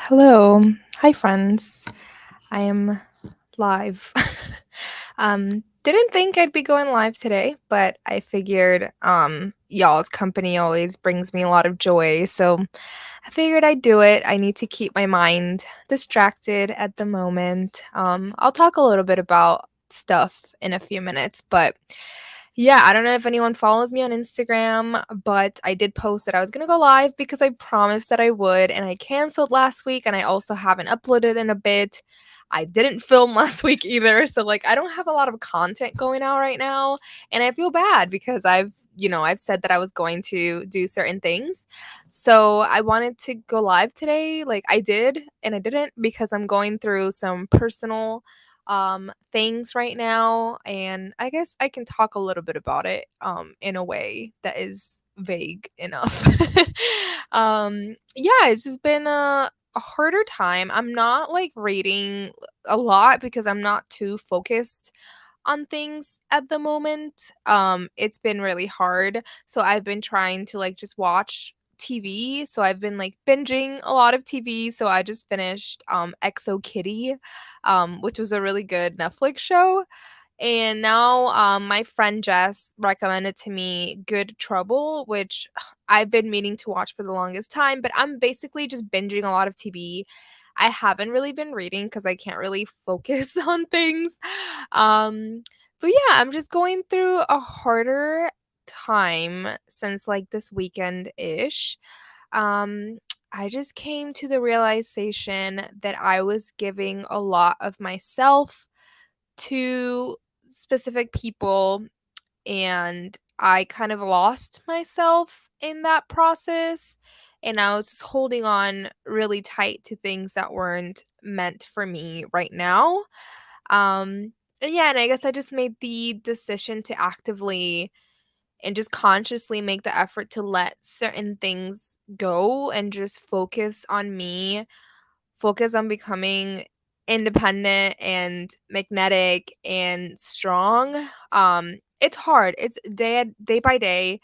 Hello. Hi, friends. I am live. Didn't think I'd be going live today, but I figured y'all's company always brings me a lot of joy, so I figured I'd do it. I need to keep my mind distracted at the moment. I'll talk a little bit about stuff in a few minutes, but yeah, I don't know if anyone follows me on Instagram, but I did post that I was gonna go live because I promised that I would, and I canceled last week, and I also haven't uploaded in a bit. I didn't film last week either, so like I don't have a lot of content going out right now, and I feel bad because I've said that I was going to do certain things. So I wanted to go live today, like I did, and I didn't because I'm going through some personal things right now, and I guess I can talk a little bit about it in a way that is vague enough. Yeah, it's just been a harder time. I'm not like reading a lot because I'm not too focused on things at the moment. It's been really hard. So I've been trying to like just watch TV. So I've been like binging a lot of TV. So I just finished Exo Kitty, which was a really good Netflix show. And now my friend Jess recommended to me Good Trouble, which I've been meaning to watch for the longest time, but I'm basically just binging a lot of TV. I haven't really been reading because I can't really focus on things. Um, but yeah, I'm just going through a harder time since like this weekend ish. Um, I just came to the realization that I was giving a lot of myself to specific people, and I kind of lost myself in that process, and I was just holding on really tight to things that weren't meant for me right now. And yeah, and I guess I just made the decision to actively and just consciously make the effort to let certain things go and just focus on me, focus on becoming independent and magnetic and strong. It's hard. It's day by day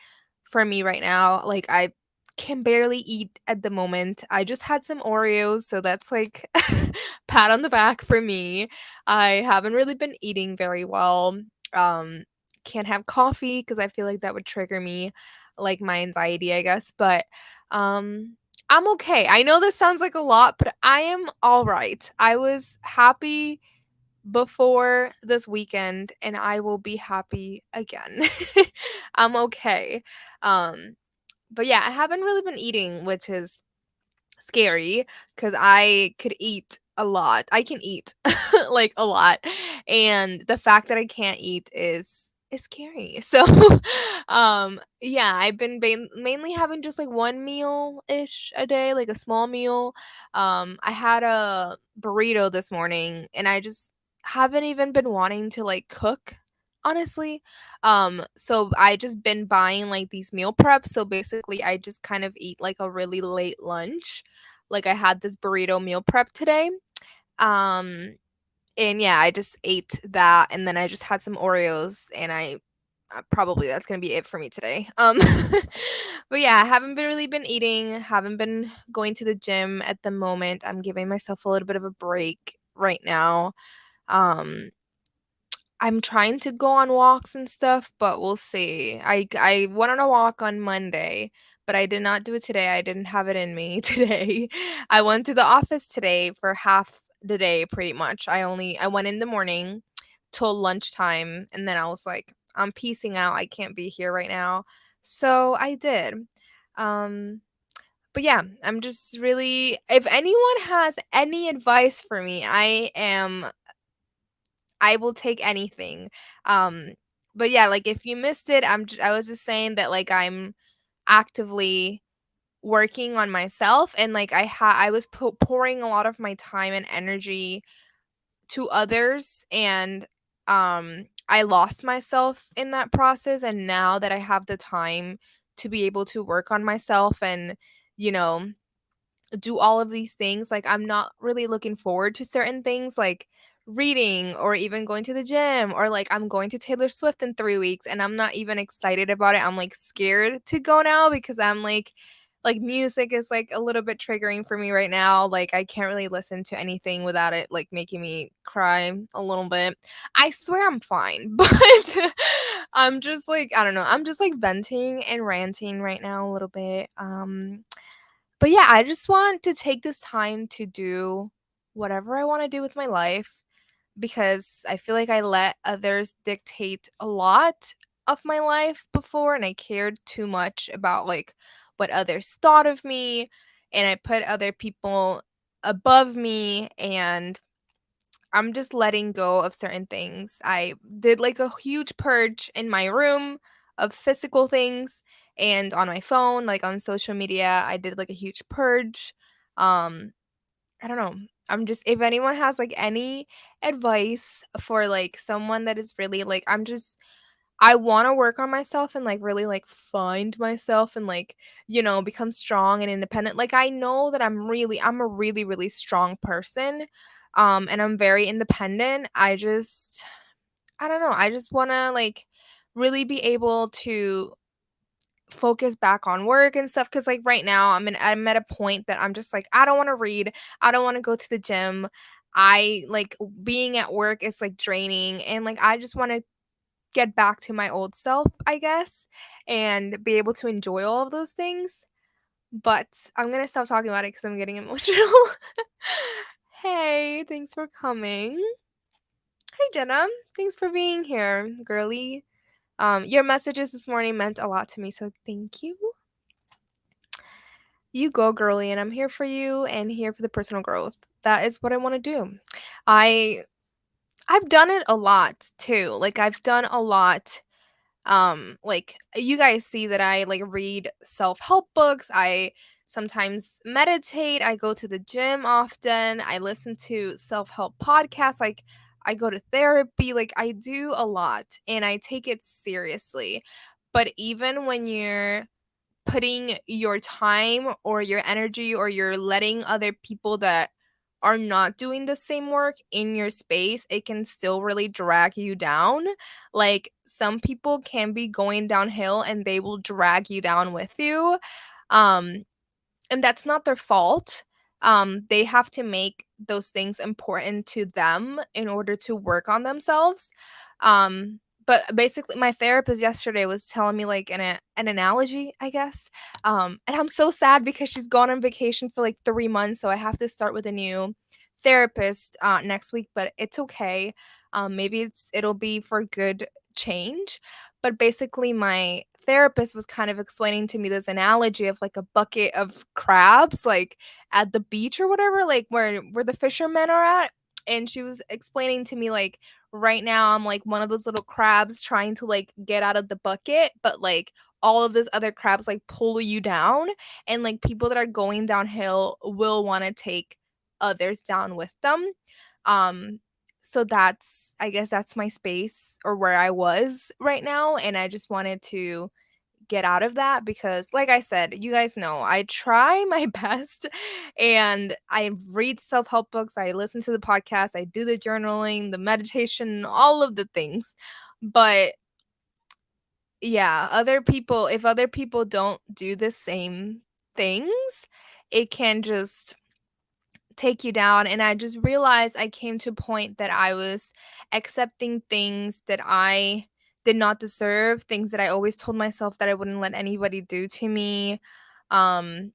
for me right now. Like I can barely eat at the moment. I just had some Oreos, so that's like pat on the back for me. I haven't really been eating very well. Um can't have coffee because I feel like that would trigger me, like my anxiety, I guess. But I'm okay. I know this sounds like a lot, but I am all right. I was happy before this weekend and I will be happy again. I'm okay. Um but yeah, I haven't really been eating, which is scary because I could eat a lot. I can eat like a lot. And the fact that I can't eat is scary. So yeah, I've been mainly having just like one meal ish a day, like a small meal. I had a burrito this morning and I just haven't even been wanting to like cook, honestly. So I just been buying like these meal preps. So basically I just kind of eat like a really late lunch. Like I had this burrito meal prep today. Um and yeah, I just ate that and then I just had some Oreos and I probably that's going to be it for me today. But yeah, I haven't been really been eating, haven't been going to the gym at the moment. I'm giving myself a little bit of a break right now. Um I'm trying to go on walks and stuff, but we'll see. I went on a walk on Monday, but I did not do it today. I didn't have it in me today. I went to the office today for half the day pretty much. I went in the morning till lunchtime and then I was like, I'm piecing out. I can't be here right now. So I did. Um but yeah, I'm just really, if anyone has any advice for me, I will take anything. Um, but yeah, like if you missed it, I was just saying that like I'm actively working on myself and like I was pouring a lot of my time and energy to others, and I lost myself in that process, and now that I have the time to be able to work on myself and you know do all of these things, like I'm not really looking forward to certain things like reading or even going to the gym, or like I'm going to Taylor Swift in 3 weeks and I'm not even excited about it. I'm like scared to go now because I'm like Like, music is, like, a little bit triggering for me right now, like, I can't really listen to anything without it, like, making me cry a little bit. I swear I'm fine, but I'm just, like, I don't know, I'm just, like, venting and ranting right now a little bit, but yeah, I just want to take this time to do whatever I wanna do with my life because I feel like I let others dictate a lot of my life before, and I cared too much about, like, what others thought of me, and I put other people above me, and I'm just letting go of certain things. I did, like, a huge purge in my room of physical things and on my phone, like, on social media, I did, like, a huge purge. Um, I don't know. I'm just if anyone has, like, any advice for, like, someone that is really, like I wanna work on myself and, like, really, like, find myself and, like, become strong and independent. Like, I know that I'm a really, really strong person, and I'm very independent. I don't know, I just wanna, like, really be able to focus back on work and stuff. Cause like, right now, I'm at a point that I'm just like, "I don't wanna read, I don't wanna go to the gym." Being at work is, like, draining, and, like, I just wanna get back to my old self, I guess, and be able to enjoy all of those things, but I'm gonna stop talking about it because 'cause I'm getting emotional. Hey, thanks for coming. Hey, Jenna. Thanks for being here, girly. Your messages this morning meant a lot to me, so thank you. You go, girly, and I'm here for you and here for the personal growth. That is what I wanna do. I I've done it a lot too, like, I've done a lot. Like, you guys see that I, like, read self-help books, I sometimes meditate, I go to the gym often, I listen to self-help podcasts, like, I go to therapy, like, I do a lot, and I take it seriously. But even when you're putting your time or your energy or you're letting other people that are not doing the same work in your space, it can still really drag you down. Like, some people can be going downhill and they will drag you down with you. Um, and that's not their fault. They have to make those things important to them in order to work on themselves. But basically, my therapist yesterday was telling me like an analogy, I guess. And I'm so sad because she's gone on vacation for like 3 months, so I have to start with a new therapist next week. But it's okay. Maybe it'll be for good change. But basically, my therapist was kind of explaining to me this analogy of like a bucket of crabs, like at the beach or whatever, like where the fishermen are at. And she was explaining to me like right now I'm like one of those little crabs trying to like get out of the bucket, but like all of those other crabs like pull you down, and like people that are going downhill will want to take others down with them. Um so that's I guess that's my space or where I was right now, and I just wanted to get out of that because like I said, you guys know, I try my best and I read self-help books, I listen to the podcast, I do the journaling, the meditation, all of the things. But yeah, if other people don't do the same things, it can just take you down. And I just realized I came to a point that I was accepting things that I did not deserve, things that I always told myself that I wouldn't let anybody do to me. Um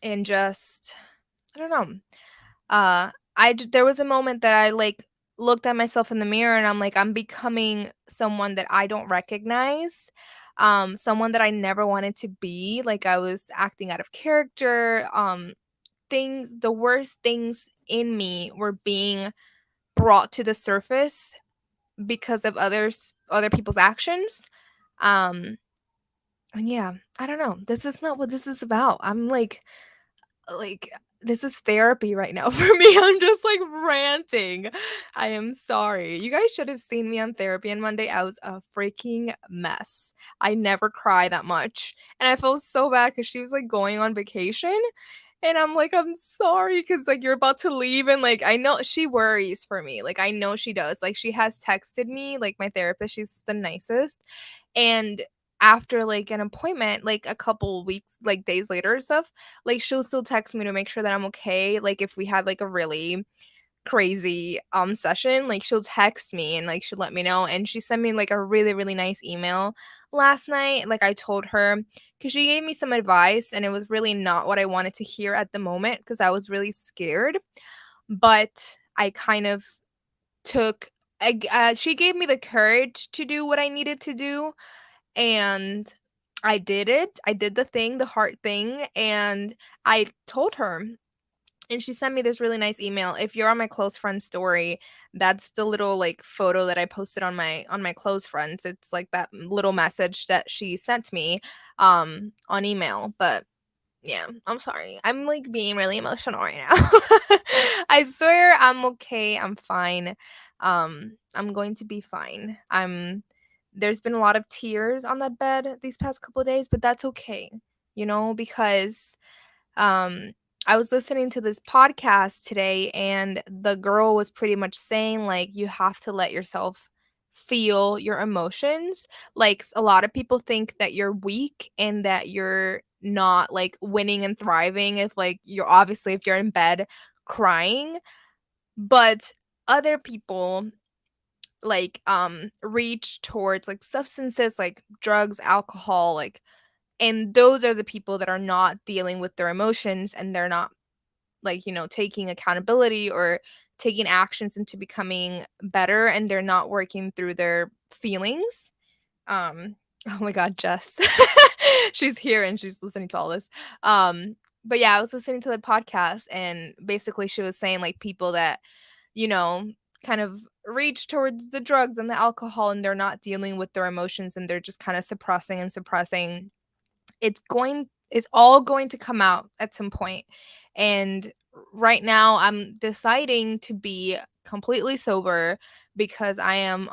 and just I don't know. There was a moment that I like looked at myself in the mirror and I'm like I'm becoming someone that I don't recognize. Someone that I never wanted to be, like I was acting out of character. The worst things in me were being brought to the surface because of other people's actions. Um, and yeah, I don't know. This is not what this is about. I'm like this is therapy right now for me. I'm just like ranting. I am sorry. You guys should have seen me on therapy on Monday. I was a freaking mess. I never cry that much. And I felt so bad because she was like going on vacation. And I'm like, "I'm sorry, cause like, you're about to leave," and, like, I know she worries for me, like, I know she does, like, she has texted me, like, my therapist, she's the nicest, and after, like, an appointment, like, a couple weeks, like, days later or stuff, like, she'll still text me to make sure that I'm okay, like, if we had, like, a really crazy, session, like, she'll text me and, like, she'll let me know, and she sent me, like, a really, really nice email last night, like, I told her, because she gave me some advice, and it was really not what I wanted to hear at the moment, because I was really scared, but I kind of took she gave me the courage to do what I needed to do, and I did it. I did the thing, the hard thing, and I told her, and she sent me this really nice email. If you're on my close friend story, that's the little, like, photo that I posted on my close friends. It's, like, that little message that she sent me, on email, but yeah, I'm sorry. I'm, like, being really emotional right now. I swear I'm okay, I'm fine. I'm going to be fine. There's been a lot of tears on that bed these past couple of days, but that's okay, because, um, I was listening to this podcast today, and the girl was pretty much saying, like, you have to let yourself feel your emotions. Like, a lot of people think that you're weak and that you're not, like, winning and thriving if, like, if you're in bed crying, but other people, like, reach towards, like, substances like drugs, alcohol, like, and those are the people that are not dealing with their emotions, and they're not, like, taking accountability or taking actions into becoming better, and they're not working through their feelings. Um, oh my god, Jess. She's here and she's listening to all this. But yeah, I was listening to the podcast, and basically she was saying, like, people that, you know, kind of reach towards the drugs and the alcohol, and they're not dealing with their emotions, and they're just kind of suppressing and suppressing. It's all going to come out at some point. And right now I'm deciding to be completely sober because I'm,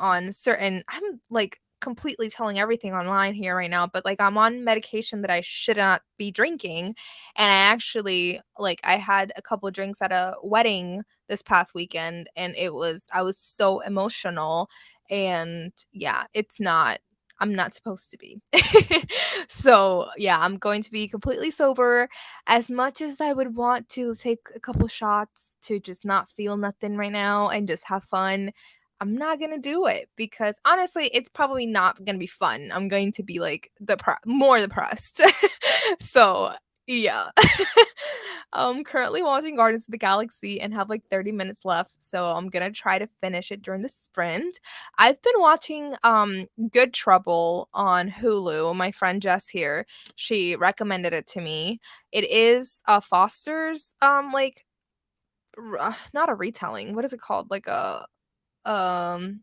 like, completely telling everything online here right now, but, like, I'm on medication that I should not be drinking, and I had a couple drinks at a wedding this past weekend, and I was so emotional, and yeah, I'm not supposed to be. So, yeah, I'm going to be completely sober. As much as I would want to take a couple shots to just not feel nothing right now and just have fun, I'm not gonna do it because honestly, it's probably not gonna be fun. I'm going to be, like, more depressed. So, yeah. I'm currently watching Guardians of the Galaxy and have, like, 30 minutes left, so I'm gonna try to finish it during the sprint. I've been watching, Good Trouble on Hulu. My friend Jess here, she recommended it to me. It is, Foster's, like, not a retelling, what is it called? Like um,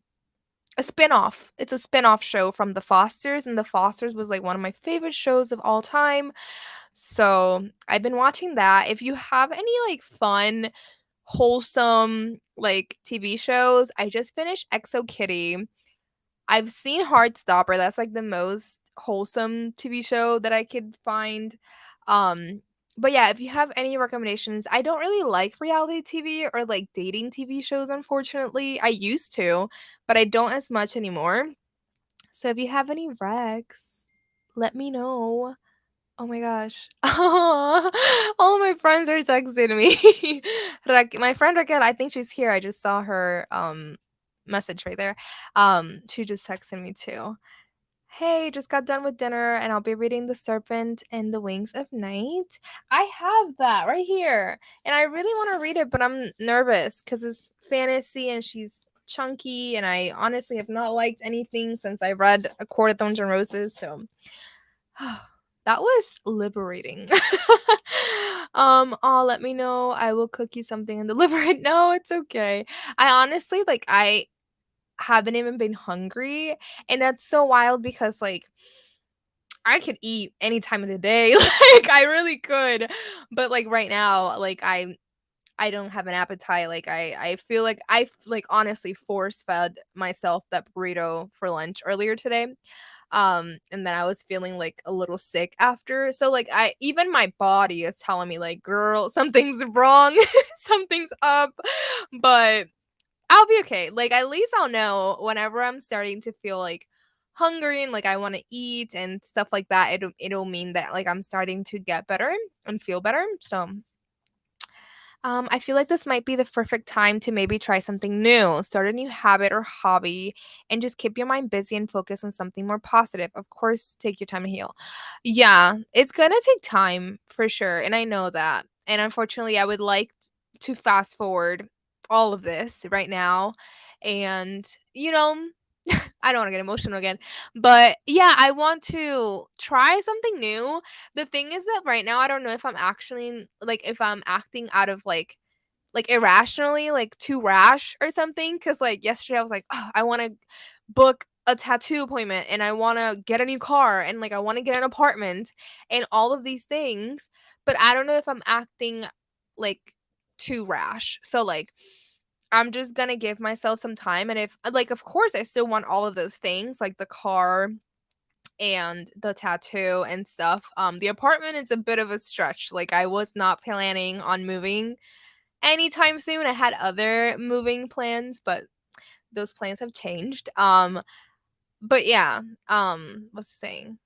a spinoff. It's a spinoff show from The Fosters, and The Fosters was, like, one of my favorite shows of all time. So, I've been watching that. If you have any, like, fun, wholesome, like, TV shows, I just finished Exo Kitty. I've seen Heartstopper, that's, like, the most wholesome TV show that I could find. Um, but yeah, if you have any recommendations, I don't really like reality TV or, like, dating TV shows, unfortunately. I used to, but I don't as much anymore. So if you have any recs, let me know. Oh my gosh. All my friends are texting me. My friend Raquel, I think she's here. I just saw her message right there. She just texted me too. Hey, just got done with dinner and I'll be reading The Serpent and the Wings of Night. I have that right here. And I really want to read it, but I'm nervous because it's fantasy and she's chunky. And I honestly have not liked anything since I read A Court of Thorns and Roses. So that was liberating. Oh, let me know. I will cook you something and deliver it. No, it's okay. I honestly, like, I haven't even been hungry, and that's so wild because, like, I could eat any time of the day, like, I really could, but, like, right now, like, I don't have an appetite, like, I feel like like, honestly force-fed myself that burrito for lunch earlier today, and then I was feeling, like, a little sick after, so, like, even my body is telling me, like, "Girl, something's wrong, something's up," but I'll be okay. Like, at least I'll know whenever I'm starting to feel, like, hungry and like I want to eat and stuff like that, it'll mean that like I'm starting to get better and feel better. So I feel like this might be the perfect time to maybe try something new, start a new habit or hobby, and just keep your mind busy and focus on something more positive. Of course, take your time to heal. Yeah, it's gonna take time for sure, and I know that. And unfortunately, I would like to fast forward all of this right now. And, I don't want to get emotional again, but yeah, I want to try something new. The thing is that right now I don't know if I'm actually like if I'm acting out of like irrationally, like too rash or something. Cause like yesterday I was like, oh, I want to book a tattoo appointment and I want to get a new car and like I want to get an apartment and all of these things. But I don't know if I'm acting like too rash. So like I'm just gonna give myself some time. And if like, of course, I still want all of those things, like the car and the tattoo and stuff. The apartment is a bit of a stretch. Like I was not planning on moving anytime soon. I had other moving plans, but those plans have changed. But yeah, what's the saying?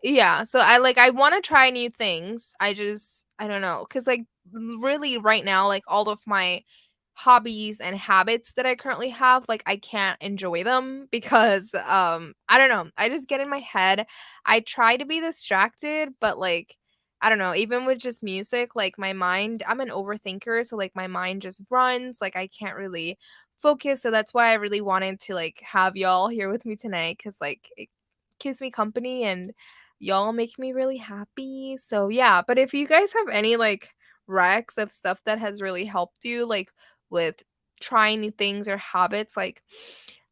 Yeah, so I wanna try new things. I don't know, cause like, really right now, like, all of my hobbies and habits that I currently have, like, I can't enjoy them because, I don't know, I just get in my head. I try to be distracted, but, like, I don't know, even with just music, like, my mind I'm an overthinker, so, like, my mind just runs, like, I can't really focus, so that's why I really wanted to, like, have y'all here with me tonight, cause like, it keeps me company and y'all make me really happy. So yeah, but if you guys have any like recs of stuff that has really helped you, like with trying new things or habits, like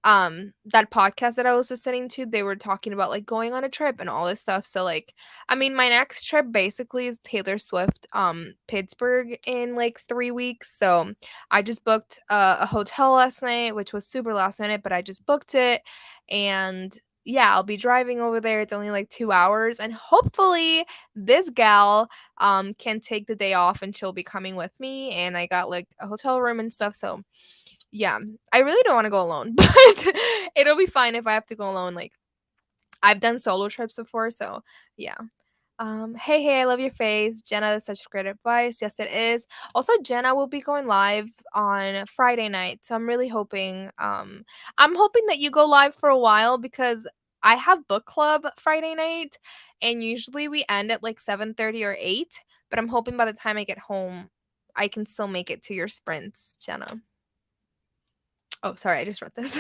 that podcast that I was listening to, they were talking about like going on a trip and all this stuff. So like I mean my next trip basically is Taylor Swift Pittsburgh in like 3 weeks. So I just booked a hotel last night, which was super last minute, but I just booked it and yeah, I'll be driving over there. It's only like 2 hours and hopefully this gal can take the day off and she'll be coming with me and I got like a hotel room and stuff. So, yeah. I really don't want to go alone, but it'll be fine if I have to go alone. Like I've done solo trips before, so yeah. Hey, I love your face. Jenna, that's such great advice. Yes, it is. Also, Jenna will be going live on Friday night. So I'm hoping that you go live for a while because I have book club Friday night and usually we end at like 7:30 or 8, but I'm hoping by the time I get home I can still make it to your sprints, Jenna. Oh, sorry, I just wrote this.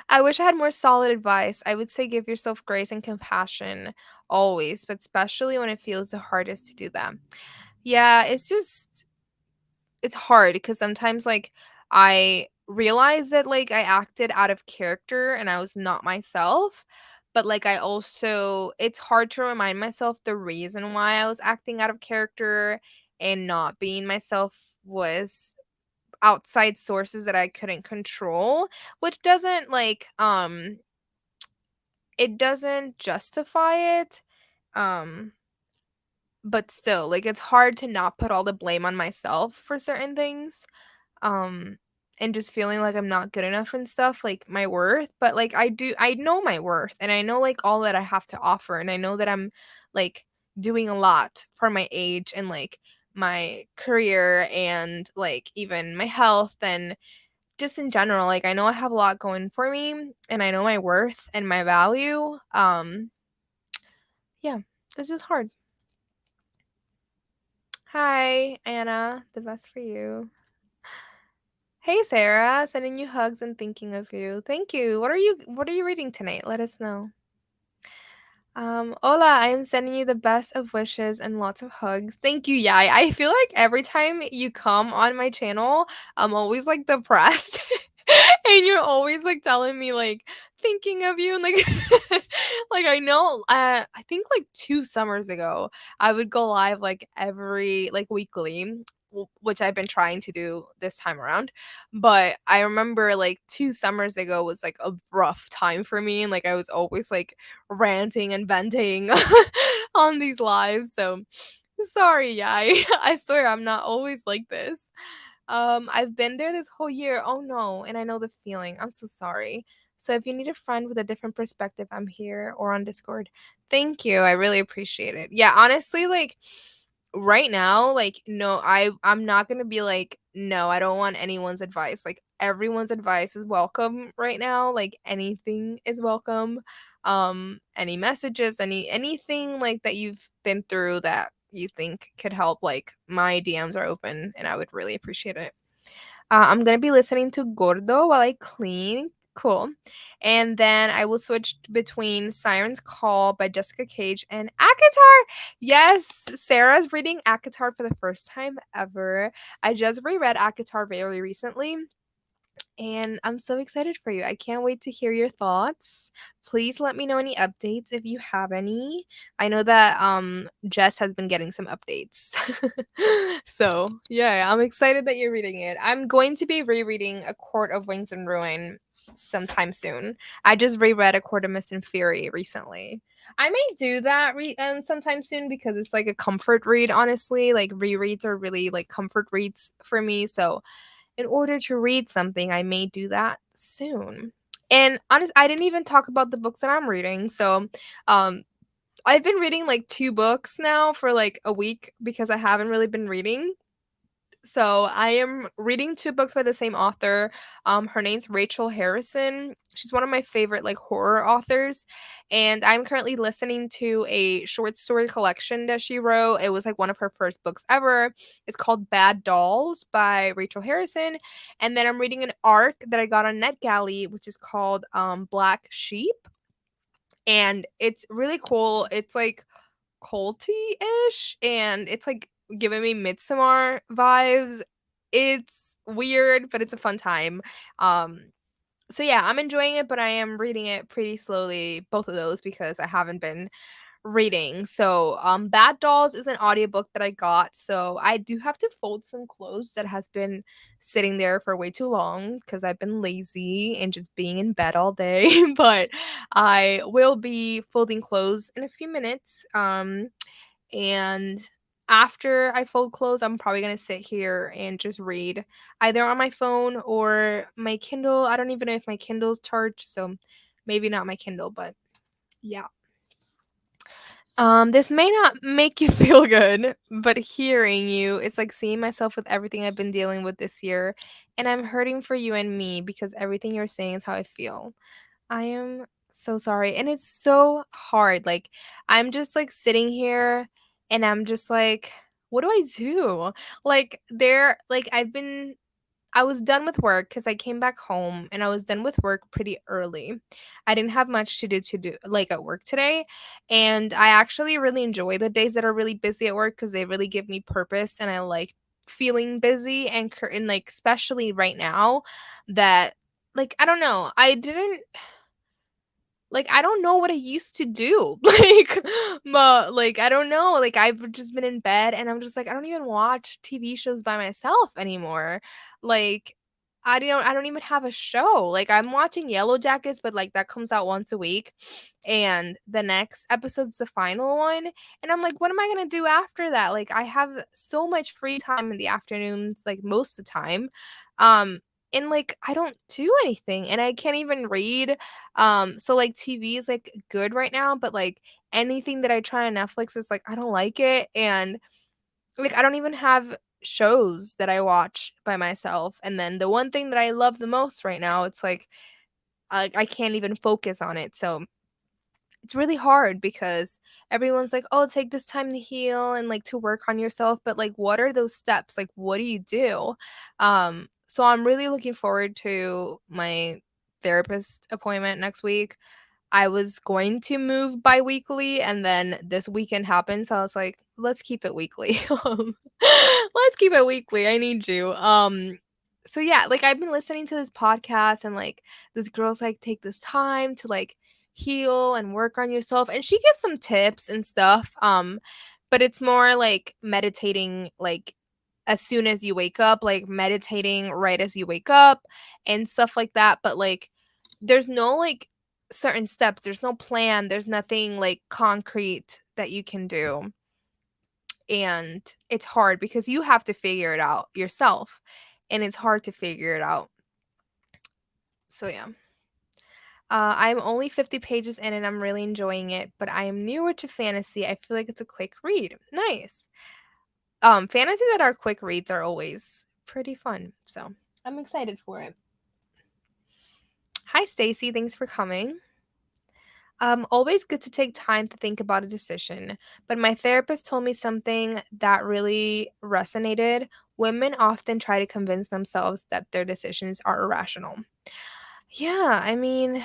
I wish I had more solid advice. I would say give yourself grace and compassion always, but especially when it feels the hardest to do that. Yeah, it's hard because sometimes like I realize that like I acted out of character and I was not myself. But like I also it's hard to remind myself the reason why I was acting out of character and not being myself was outside sources that I couldn't control, which doesn't like it doesn't justify it. Um but still, like it's hard to not put all the blame on myself for certain things. Um and just feeling like I'm not good enough and stuff, like my worth, but like I know my worth and I know like all that I have to offer and I know that I'm like doing a lot for my age and like my career and like even my health and just in general, like I know I have a lot going for me and I know my worth and my value. Yeah, this is hard. Hi, Anna, the best for you. Hey Sarah, sending you hugs and thinking of you. Thank you. What are you reading tonight? Let us know. Hola, I am sending you the best of wishes and lots of hugs. Thank you. Yeah, I feel like every time you come on my channel, I'm always like depressed. And you're always like telling me like thinking of you and like like I know I think like 2 summers ago I would go live like every like weekly which I've been trying to do this time around. But I remember like 2 summers ago was like a rough time for me and like I was always like ranting and venting on these lives. So sorry, yeah. I swear I'm not always like this. I've been there this whole year. Oh no, and I know the feeling. I'm so sorry. So if you need a friend with a different perspective, I'm here or on Discord. Thank you. I really appreciate it. Yeah, honestly, like right now, like no, I'm not going to be like no, I don't want anyone's advice. Like everyone's advice is welcome right now. Like anything is welcome. Any messages, anything like that you've been through that you think could help, like my DMs are open and I would really appreciate it. I'm gonna be listening to Gordo while I clean. Cool. And then I will switch between Siren's Call by Jessica Cage and ACOTAR. Yes, Sarah's reading ACOTAR for the first time ever. I just reread ACOTAR very recently, and I'm so excited for you. I can't wait to hear your thoughts. Please let me know any updates if you have any. I know that Jess has been getting some updates. So, yeah, I'm excited that you're reading it. I'm going to be rereading A Court of Wings and Ruin sometime soon. I just reread A Court of Mist and Fury recently. I may do that sometime soon because it's like a comfort read, honestly. Like rereads are really like comfort reads for me. So in order to read something, I may do that soon. And honest, I didn't even talk about the books that I'm reading. So, um, I've been reading like 2 books now for like a week because I haven't really been reading. So I am reading 2 books by the same author. Her name's Rachel Harrison. She's one of my favorite like horror authors, and I'm currently listening to a short story collection that she wrote. It was like one of her first books ever. It's called Bad Dolls by Rachel Harrison, and then I'm reading an arc that I got on NetGalley, which is called Black Sheep, and it's really cool. It's like culty-ish, and it's like giving me Midsommar vibes. It's weird, but it's a fun time. Um, so yeah, I'm enjoying it, but I am reading it pretty slowly, both of those, because I haven't been reading. So, Bad Dolls is an audiobook that I got. So I do have to fold some clothes that has been sitting there for way too long because I've been lazy and just being in bed all day. But I will be folding clothes in a few minutes. And after I fold clothes, I'm probably gonna sit here and just read either on my phone or my Kindle. I don't even know if my Kindle's charged, so maybe not my Kindle, but yeah. This may not make you feel good, but hearing you, it's like seeing myself with everything I've been dealing with this year, and I'm hurting for you and me because everything you're saying is how I feel. I am so sorry, and it's so hard. Like, I'm just like sitting here and I'm just like, what do I do? Like, I was done with work because I came back home and I was done with work pretty early. I didn't have much to do like at work today. And I actually really enjoy the days that are really busy at work because they really give me purpose and I like feeling busy and like especially right now that like I don't know. I don't know what I used to do. I don't know. Like, I've just been in bed and I'm just like, I don't even watch TV shows by myself anymore. Like, I don't even have a show. Like, I'm watching Yellow Jackets, but like that comes out once a week, and the next episode's the final one. And I'm like, what am I gonna do after that? Like, I have so much free time in the afternoons, like most of the time. Um, and like I don't do anything and I can't even read. So like TV is like good right now, but like anything that I try on Netflix is like I don't like it, and like I don't even have shows that I watch by myself. And then the one thing that I love the most right now, it's like I can't even focus on it. So it's really hard because everyone's like, "Oh, take this time to heal and like to work on yourself." But like what are those steps? Like what do you do? So I'm really looking forward to my therapist appointment next week. I was going to move bi-weekly and then this weekend happened, so I was like, "Let's keep it weekly." Let's keep it weekly. I need you. So yeah, like I've been listening to this podcast and like this girl's like take this time to like heal and work on yourself, and she gives some tips and stuff. But it's more like meditating like as soon as you wake up, like meditating right as you wake up and stuff like that. But like there's no like certain steps, there's no plan, there's nothing like concrete that you can do. And it's hard because you have to figure it out yourself, and it's hard to figure it out. So yeah. I'm only 50 pages in and I'm really enjoying it, but I am newer to fantasy. I feel like it's a quick read. Nice. Fantasy that are quick reads are always pretty fun, so I'm excited for it. Hi, Stacy. Thanks for coming. Always good to take time to think about a decision, but my therapist told me something that really resonated. Women often try to convince themselves that their decisions are irrational. Yeah, I mean,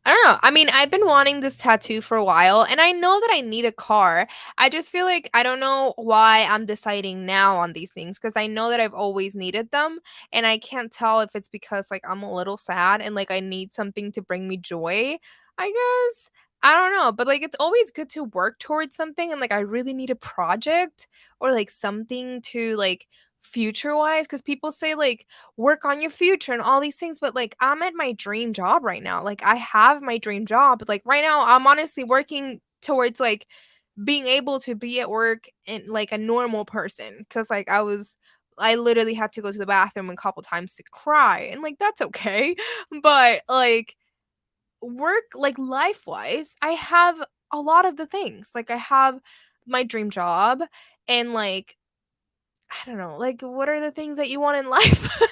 I don't know. I mean, I've been wanting this tattoo for a while, and I know that I need a car. I just feel like I don't know why I'm deciding now on these things because I know that I've always needed them, and I can't tell if it's because like I'm a little sad and like I need something to bring me joy. I guess I don't know, but like it's always good to work towards something, and like I really need a project or like something to like future wise because people say like work on your future and all these things, but, like, I'm at my dream job right now, like, I have my dream job, like, right now, I'm honestly working towards, like, being able to be at work and like a normal person, because like, I literally had to go to the bathroom a couple times to cry, and, like, that's okay, but, like, work like, life-wise, I have a lot of the things, like, I have my dream job and, like, I don't know, like, what are the things that you want in life?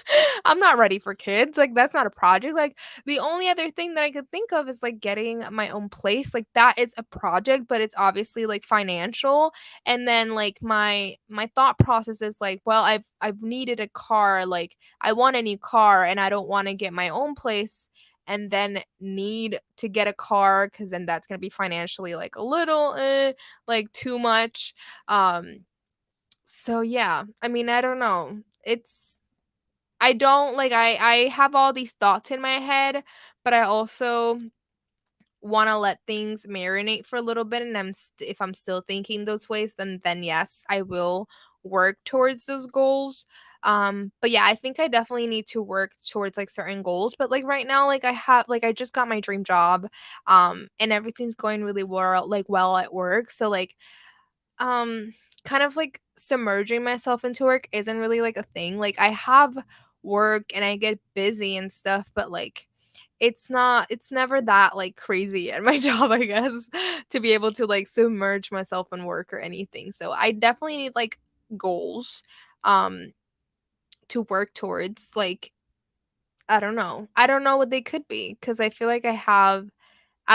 I'm not ready for kids, like, that's not a project, like, the only other thing that I could think of is, like, getting my own place, like, that is a project, but it's obviously, like, financial, and then, like, my thought process is, like, well, I've needed a car, like, I want a new car, and I don't wanna get my own place and then need to get a car because then that's gonna be financially, like, a little, like, too much, so yeah, I mean, I don't know. It's I don't like I have all these thoughts in my head, but I also wanna let things marinate for a little bit, and if I'm still thinking those ways, then yes, I will work towards those goals. But yeah, I think I definitely need to work towards like certain goals. But like right now, like I just got my dream job, and everything's going really well at work. So like um, kind of like submerging myself into work isn't really like a thing. Like I have work and I get busy and stuff, but like it's never that like crazy at my job, I guess, to be able to like submerge myself in work or anything. So I definitely need like goals um to work towards. Like I don't know. I don't know what they could be because I feel like I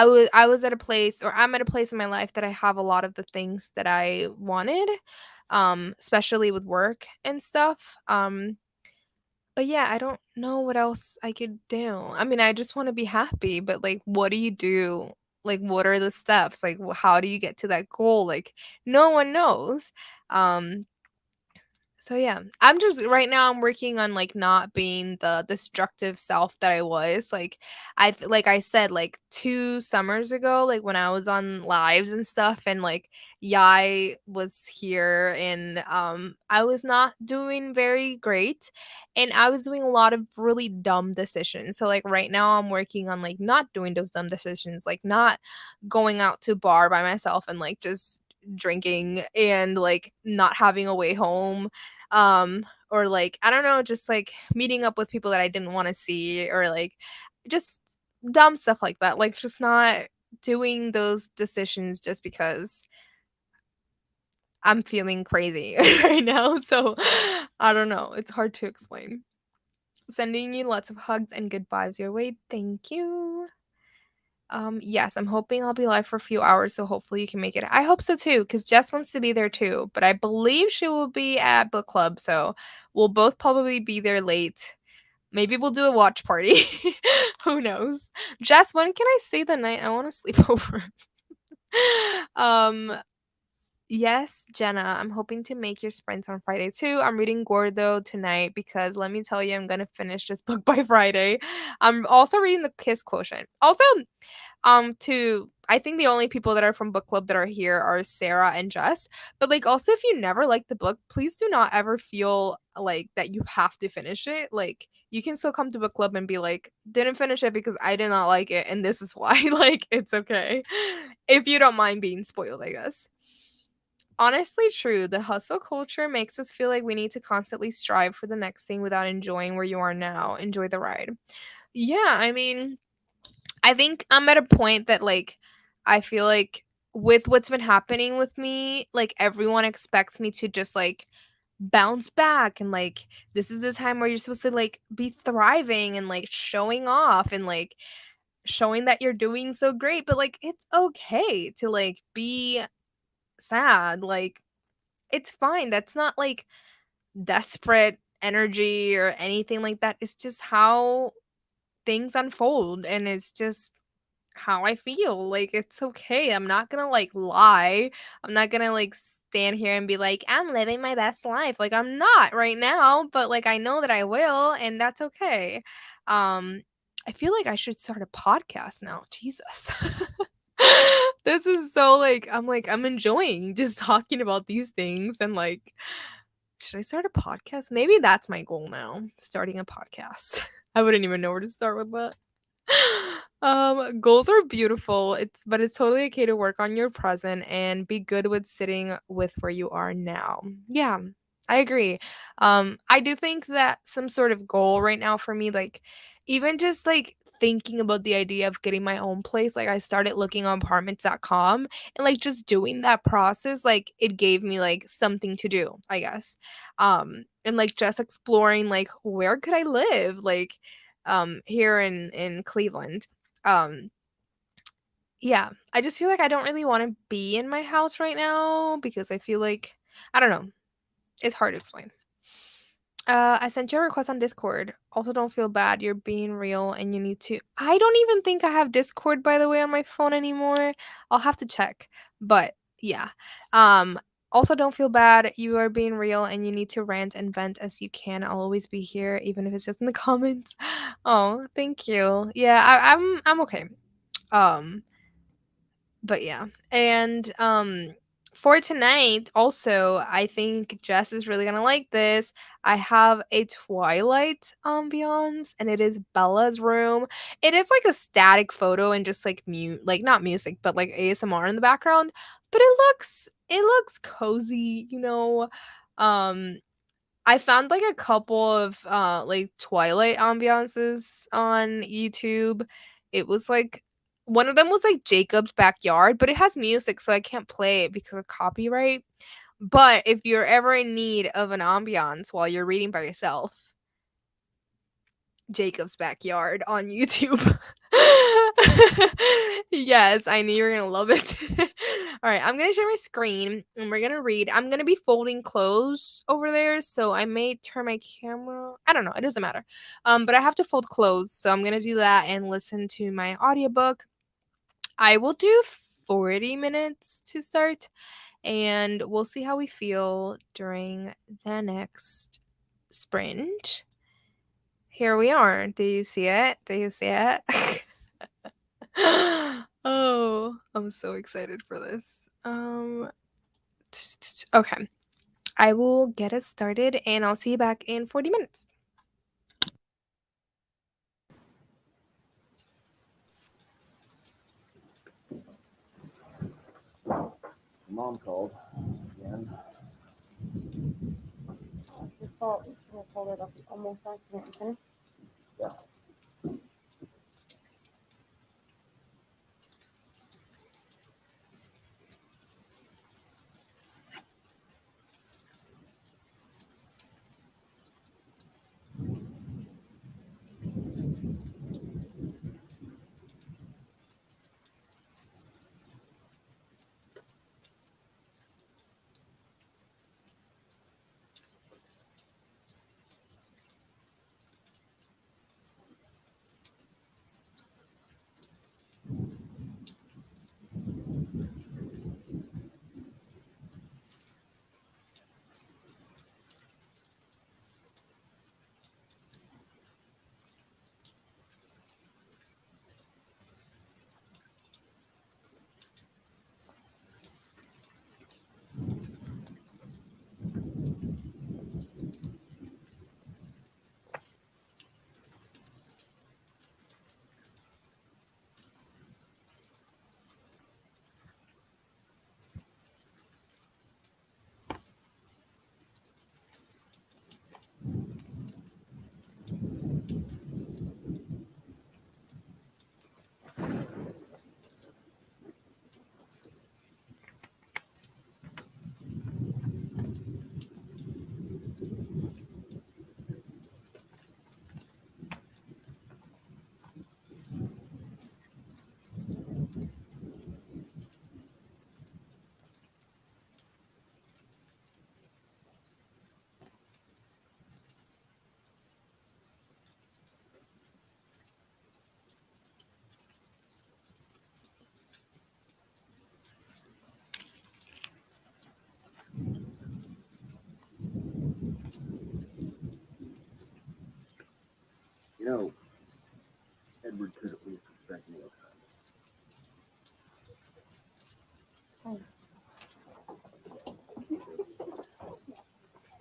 was at a place or I'm at a place in my life that I have a lot of the things that I wanted, especially with work and stuff. But yeah, I don't know what else I could do. I mean, I just want to be happy, but like what do you do? Like what are the steps? Like how do you get to that goal? Like no one knows. Um so yeah, I'm just right now I'm working on like not being the destructive self that I was. Like I said like 2 summers ago like when I was on lives and stuff and like Yai was here and I was not doing very great and I was doing a lot of really dumb decisions. So like right now I'm working on like not doing those dumb decisions, like not going out to bar by myself and like just drinking and like not having a way home or like I don't know, just like meeting up with people that I didn't want to see or like just dumb stuff like that, like just not doing those decisions just because I'm feeling crazy right now. So I don't know, it's hard to explain. Sending you lots of hugs and good vibes your way. Thank you. Yes, I'm hoping I'll be live for a few hours, so hopefully you can make it. I hope so too, because Jess wants to be there too, but I believe she will be at book club, so we'll both probably be there late. Maybe we'll do a watch party. Who knows? Jess, when can I stay the night? I want to sleep over. um, yes, Jenna, I'm hoping to make your sprints on Friday too. I'm reading Gordo tonight because let me tell you, I'm gonna finish this book by Friday. I'm also reading the Kiss Quotient. Also, to I think the only people that are from book club that are here are Sarah and Jess. But like also if you never liked the book, please do not ever feel like that you have to finish it. Like you can still come to book club and be like, didn't finish it because I did not like it and this is why. Like it's okay. If you don't mind being spoiled, I guess. Honestly, true. The hustle culture makes us feel like we need to constantly strive for the next thing without enjoying where you are now. Enjoy the ride. Yeah, I mean, I think I'm at a point that, like, I feel like with what's been happening with me, like, everyone expects me to just, like, bounce back and, like, this is the time where you're supposed to, like, be thriving and, like, showing off and, like, showing that you're doing so great, but, like, it's okay to, like, be sad, like, it's fine. That's not, like, desperate energy or anything like that. It's just how things unfold, and it's just how I feel. Like, it's okay. I'm not gonna, like, lie. I'm not gonna, like, stand here and be like, "I'm living my best life." Like, I'm not right now, but, like, I know that I will, and that's okay. Um, I feel like I should start a podcast now. Jesus. This is so, like, I'm enjoying just talking about these things and, like, should I start a podcast? Maybe that's my goal now, starting a podcast. I wouldn't even know where to start with that. Goals are beautiful. It's totally okay to work on your present and be good with sitting with where you are now. Yeah, I agree. I do think that some sort of goal right now for me, like even just like thinking about the idea of getting my own place, like I started looking on apartments.com and like just doing that process, like it gave me like something to do, I guess. And like just exploring like where could I live? Like here in Cleveland. Um yeah, I just feel like I don't really want to be in my house right now because I feel like I don't know. It's hard to explain. I sent you a request on Discord. Also, don't feel bad. You're being real and you need to. I don't even think I have Discord, by the way, on my phone anymore. I'll have to check. But yeah. Um, also, don't feel bad. You are being real and you need to rant and vent as you can. I'll always be here, even if it's just in the comments. Oh, thank you. Yeah, I'm okay. Um, but yeah. And for tonight also, I think Jess is really gonna like this. I have a Twilight ambiance and it is Bella's room. It is like a static photo and just like mute like not music, but like ASMR in the background. But it looks cozy, you know. Um I found, like, a couple of, like, Twilight ambiances on YouTube. It was, like one of them was, like, Jacob's Backyard, but it has music, so I can't play it because of copyright. But if you're ever in need of an ambiance while you're reading by yourself, Jacob's Backyard on YouTube. Yes, I knew you were gonna love it. Alright, I'm gonna share my screen, and we're gonna read. I'm gonna be folding clothes over there, so I may turn my camera I don't know, it doesn't matter. But I have to fold clothes, so I'm gonna do that and listen to my audiobook. I will do 40 minutes to start, and we'll see how we feel during the next sprint. Here we are. Do you see it? Do you see it? Oh, I'm so excited for this. Okay. I will get us started and I'll see you back in 40 minutes. Mom called again. Your fault. I told her that's almost accident, okay? Yeah. No, Edward could at least respect me.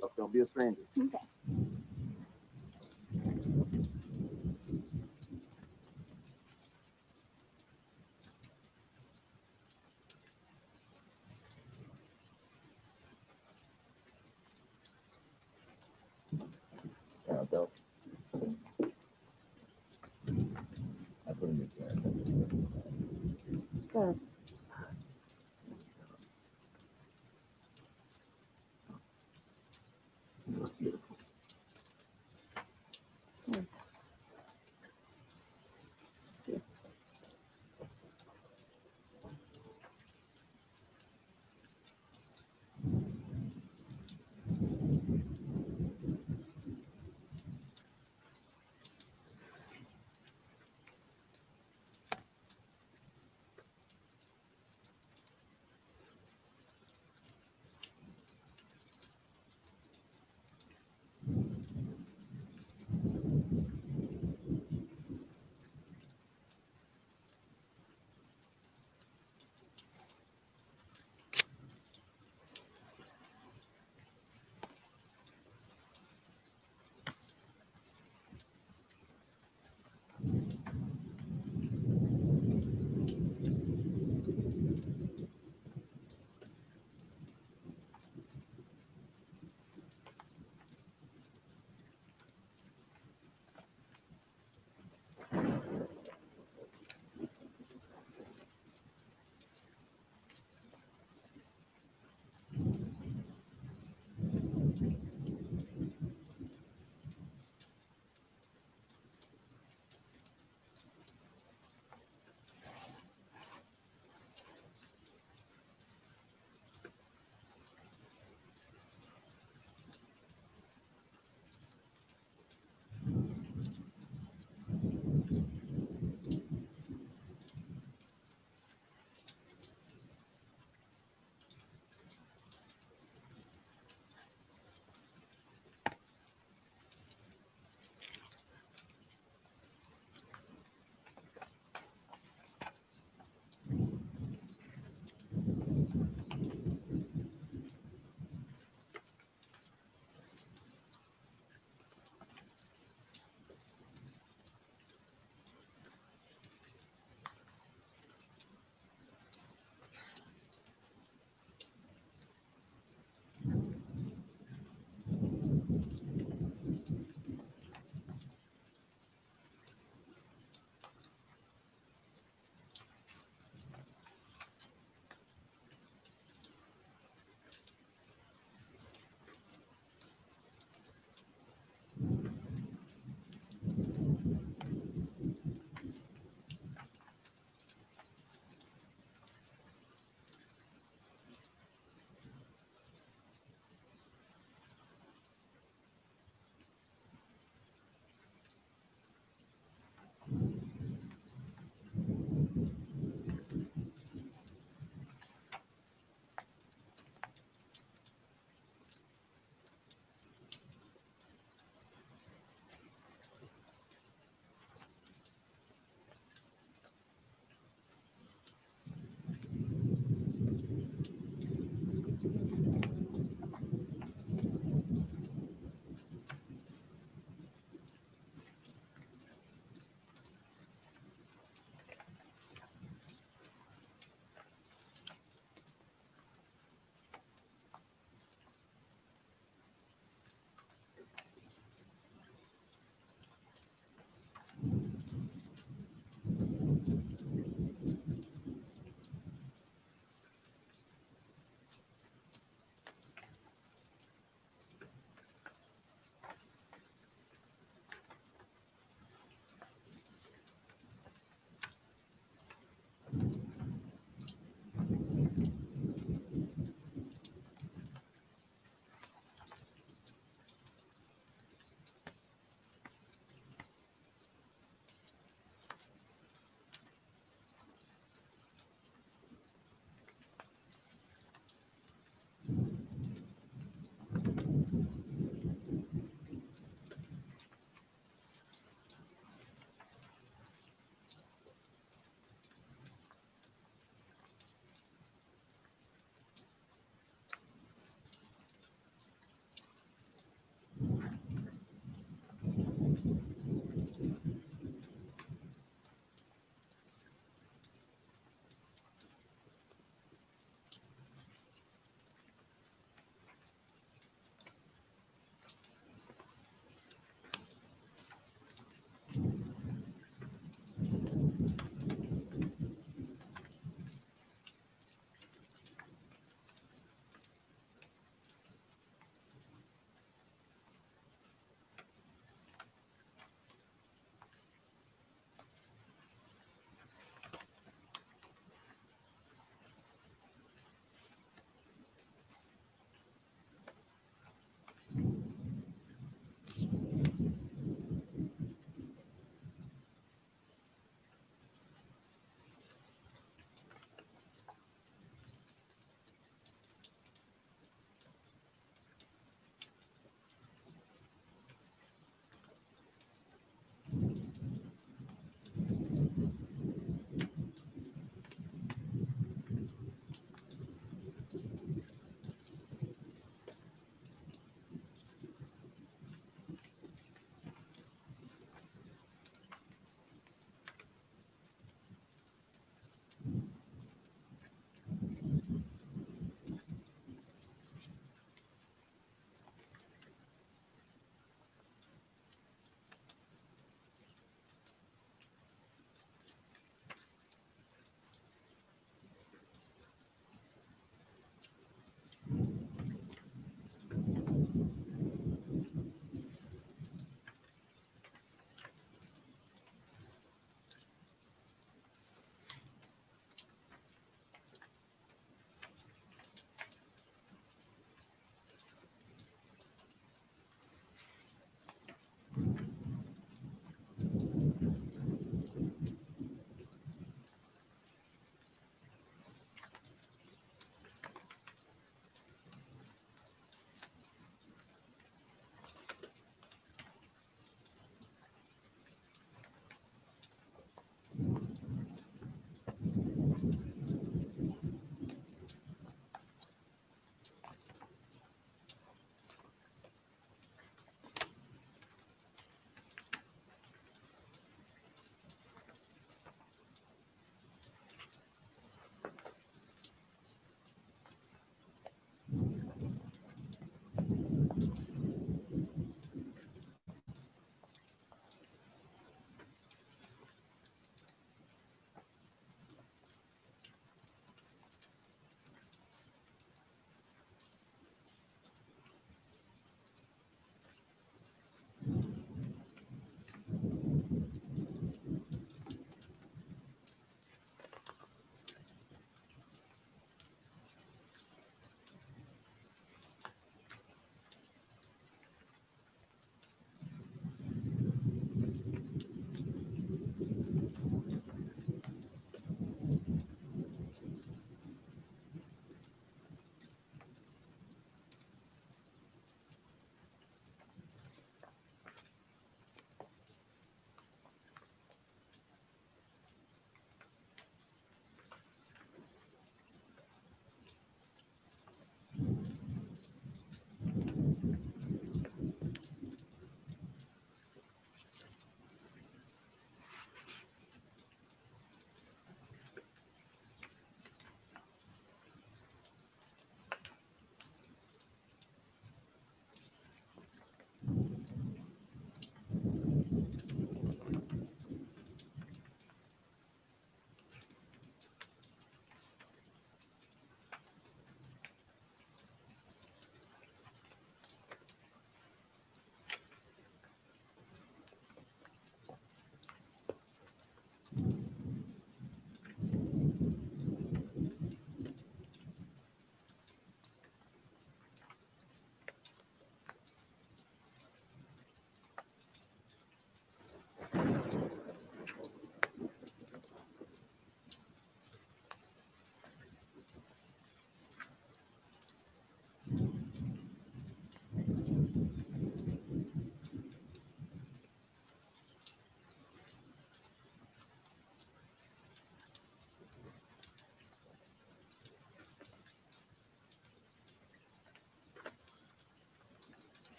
Look, don't be a stranger. Okay. Yeah, Bill. I put him in there. Good.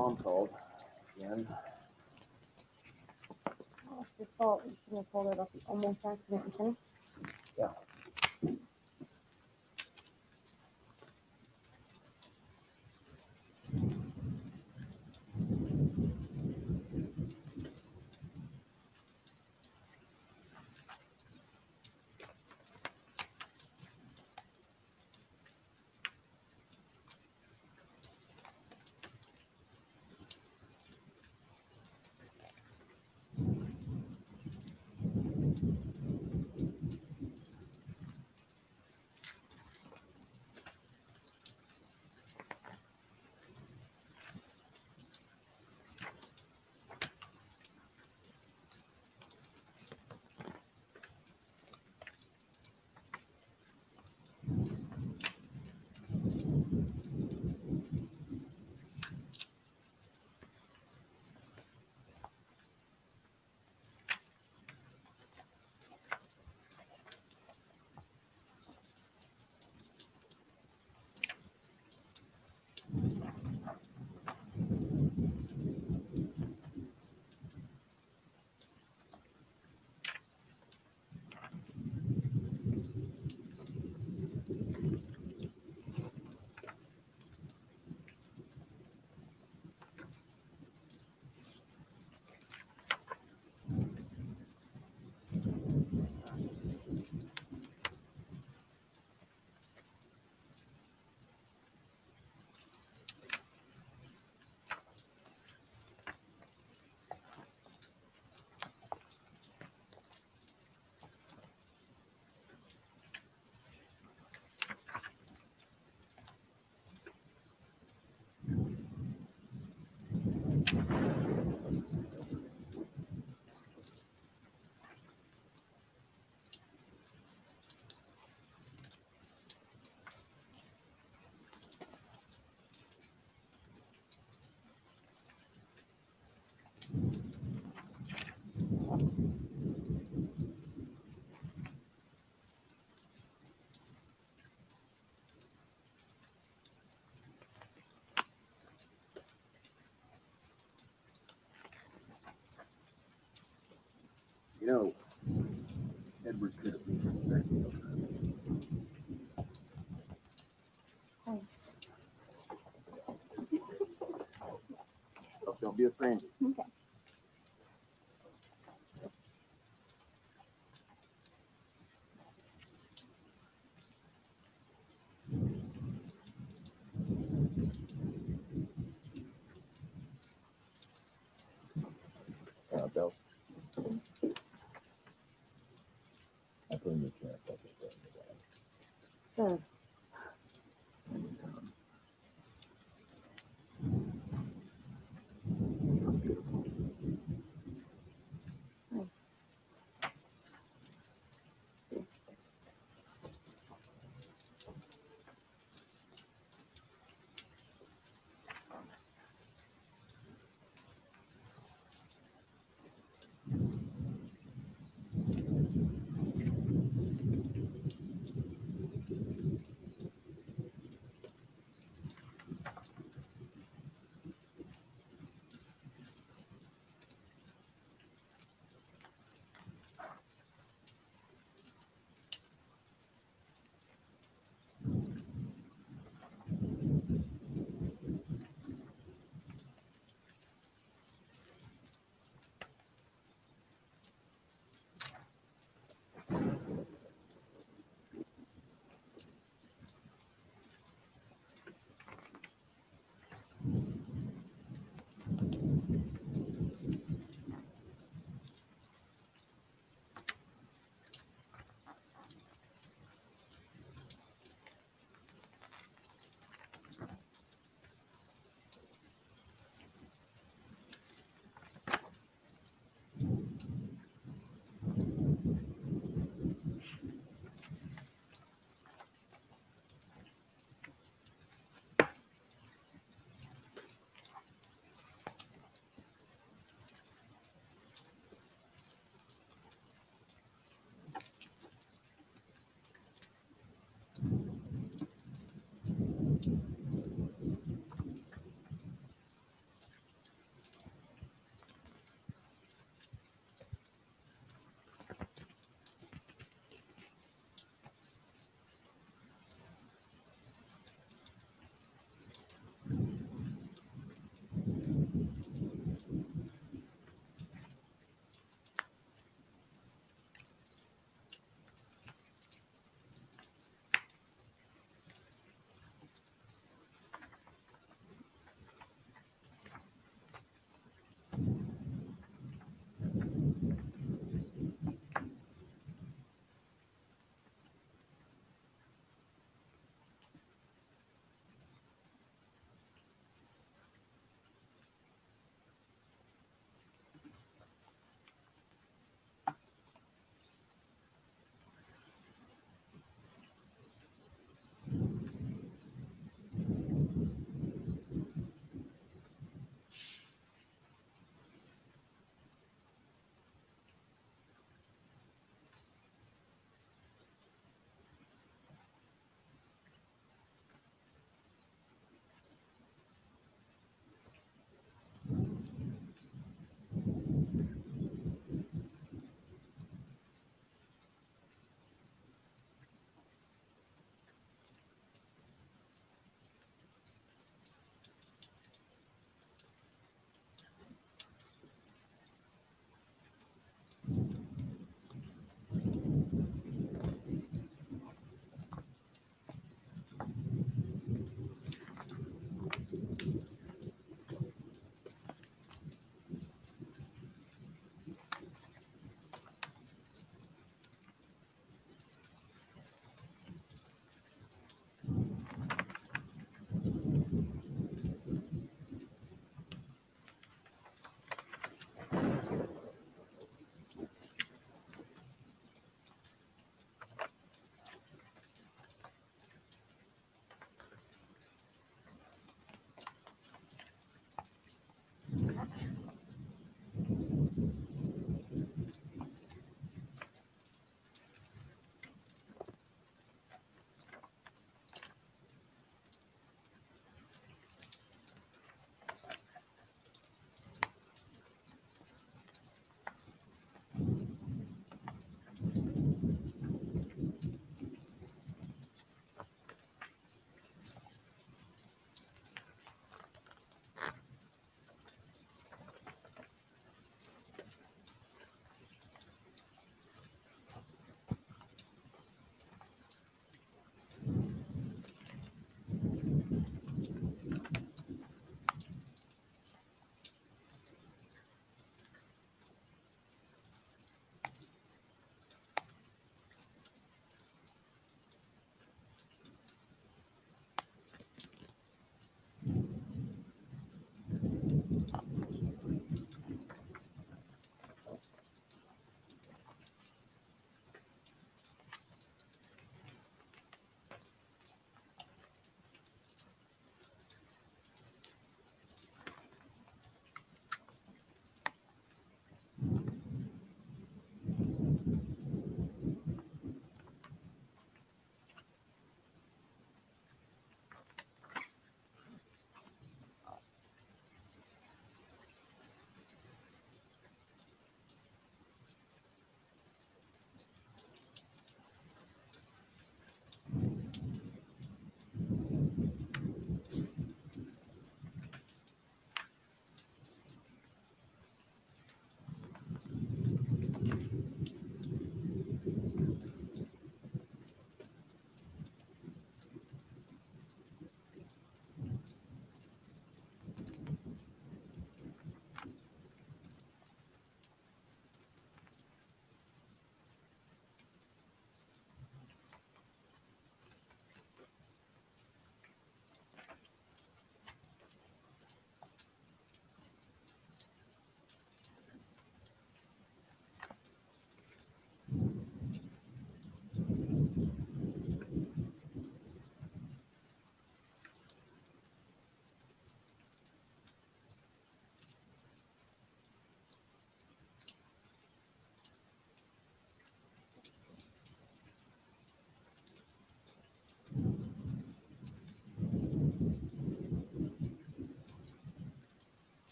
mom called again. Oh, it's your fault. You shouldn't have pulled it off the almost accident, okay? Yeah. You know, Edward could at least respect me. Hey. Look, don't be a friend. Okay. Bill. I put in your chair. Sure.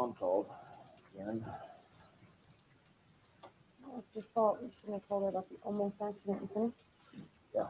mom called again. Oh, it's your fault. You shouldn't have told her about the almost accident and finished. Yeah.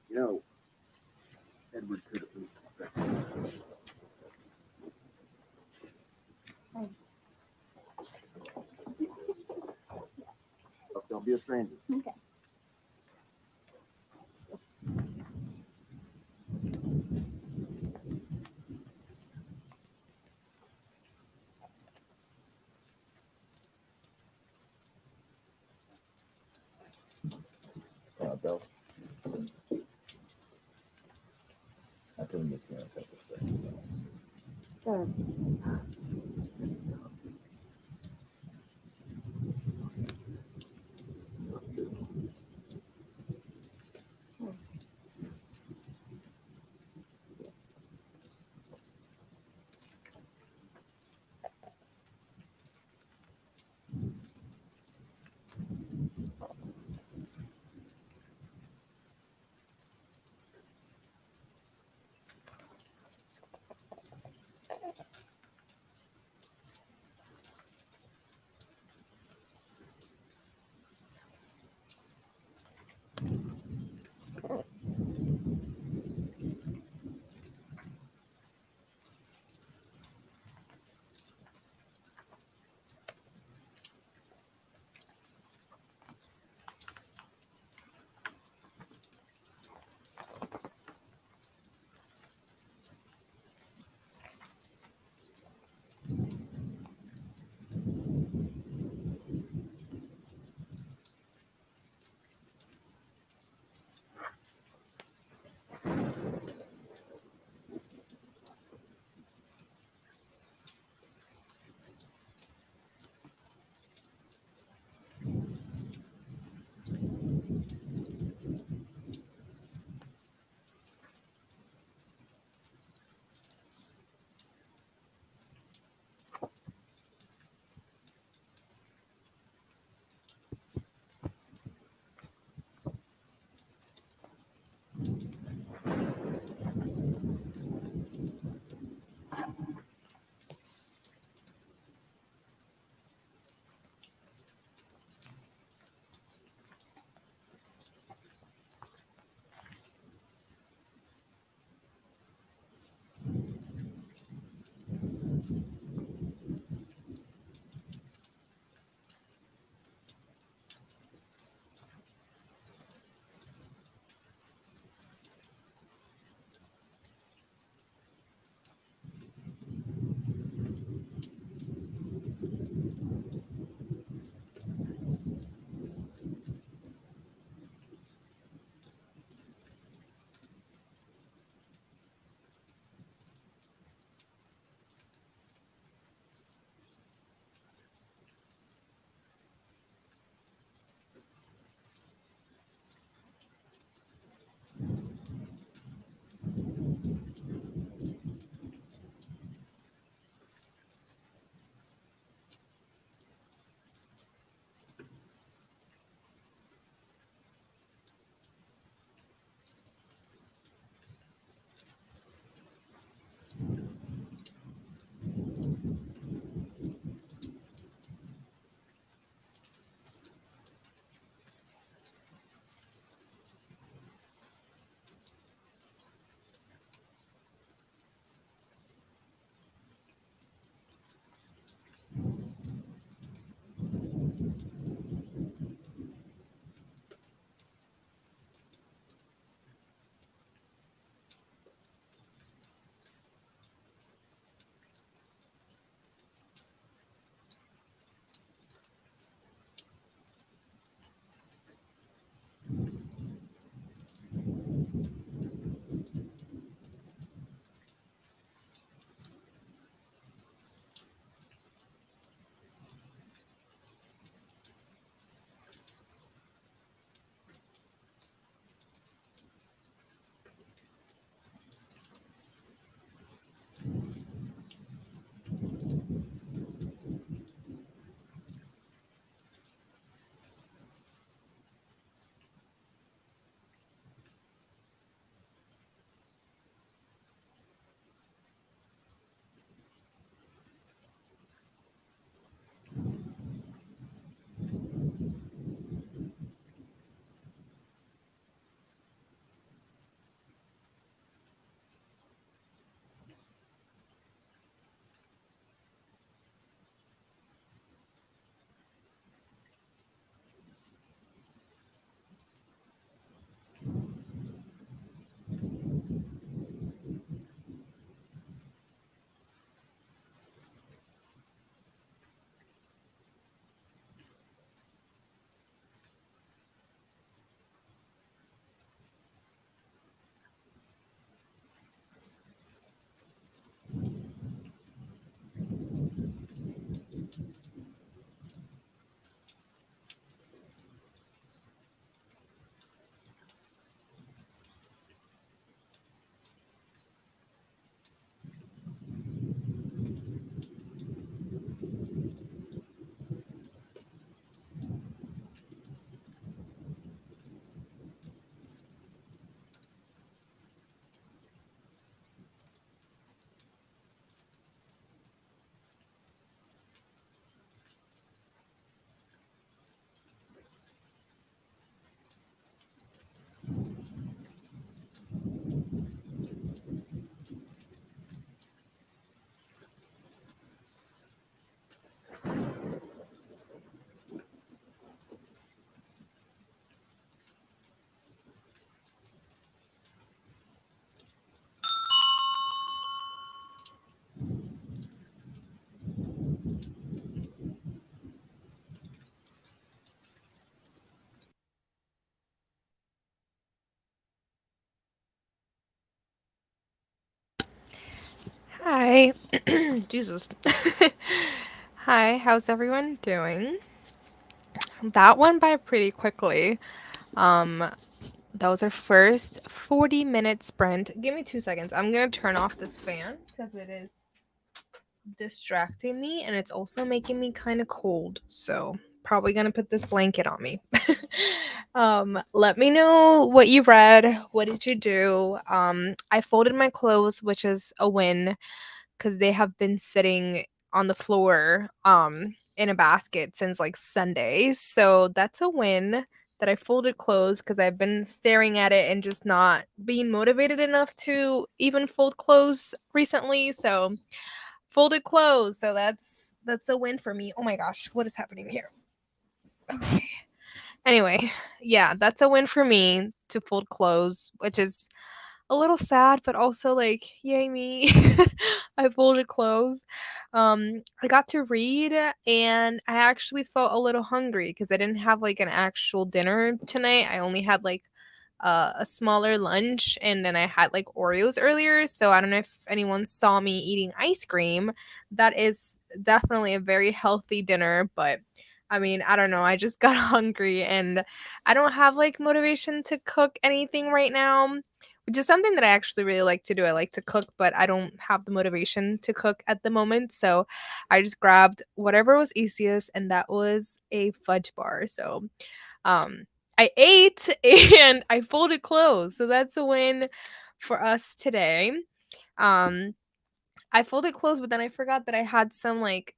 You know, Edward could at least respect me. Look, don't be a stranger. Okay. Bill. I couldn't get you in touch with Sure. Hi. Jesus. Hi, how's everyone doing? That went by pretty quickly. Um, that was our first 40-minute sprint. Give me 2 seconds. I'm gonna turn off this fan because it is distracting me and it's also making me kind of cold. So probably gonna put this blanket on me. Let me know what you read. What did you do? I folded my clothes, which is a win because they have been sitting on the floor in a basket since like Sunday. So that's a win that I folded clothes because I've been staring at it and just not being motivated enough to even fold clothes recently. So folded clothes. So that's a win for me. Oh my gosh, what is happening here? Okay. Anyway, yeah, that's a win for me to fold clothes, which is a little sad, but also like, yay me. I folded clothes. I got to read and I actually felt a little hungry because I didn't have like an actual dinner tonight. I only had like a smaller lunch and then I had like Oreos earlier. So I don't know if anyone saw me eating ice cream. That is definitely a very healthy dinner, but I mean, I don't know. I just got hungry and I don't have like motivation to cook anything right now, which is something that I actually really like to do. I like to cook, but I don't have the motivation to cook at the moment. So I just grabbed whatever was easiest, and that was a fudge bar. So um, I ate and I folded clothes. So that's a win for us today. Um, I folded clothes, but then I forgot that I had some like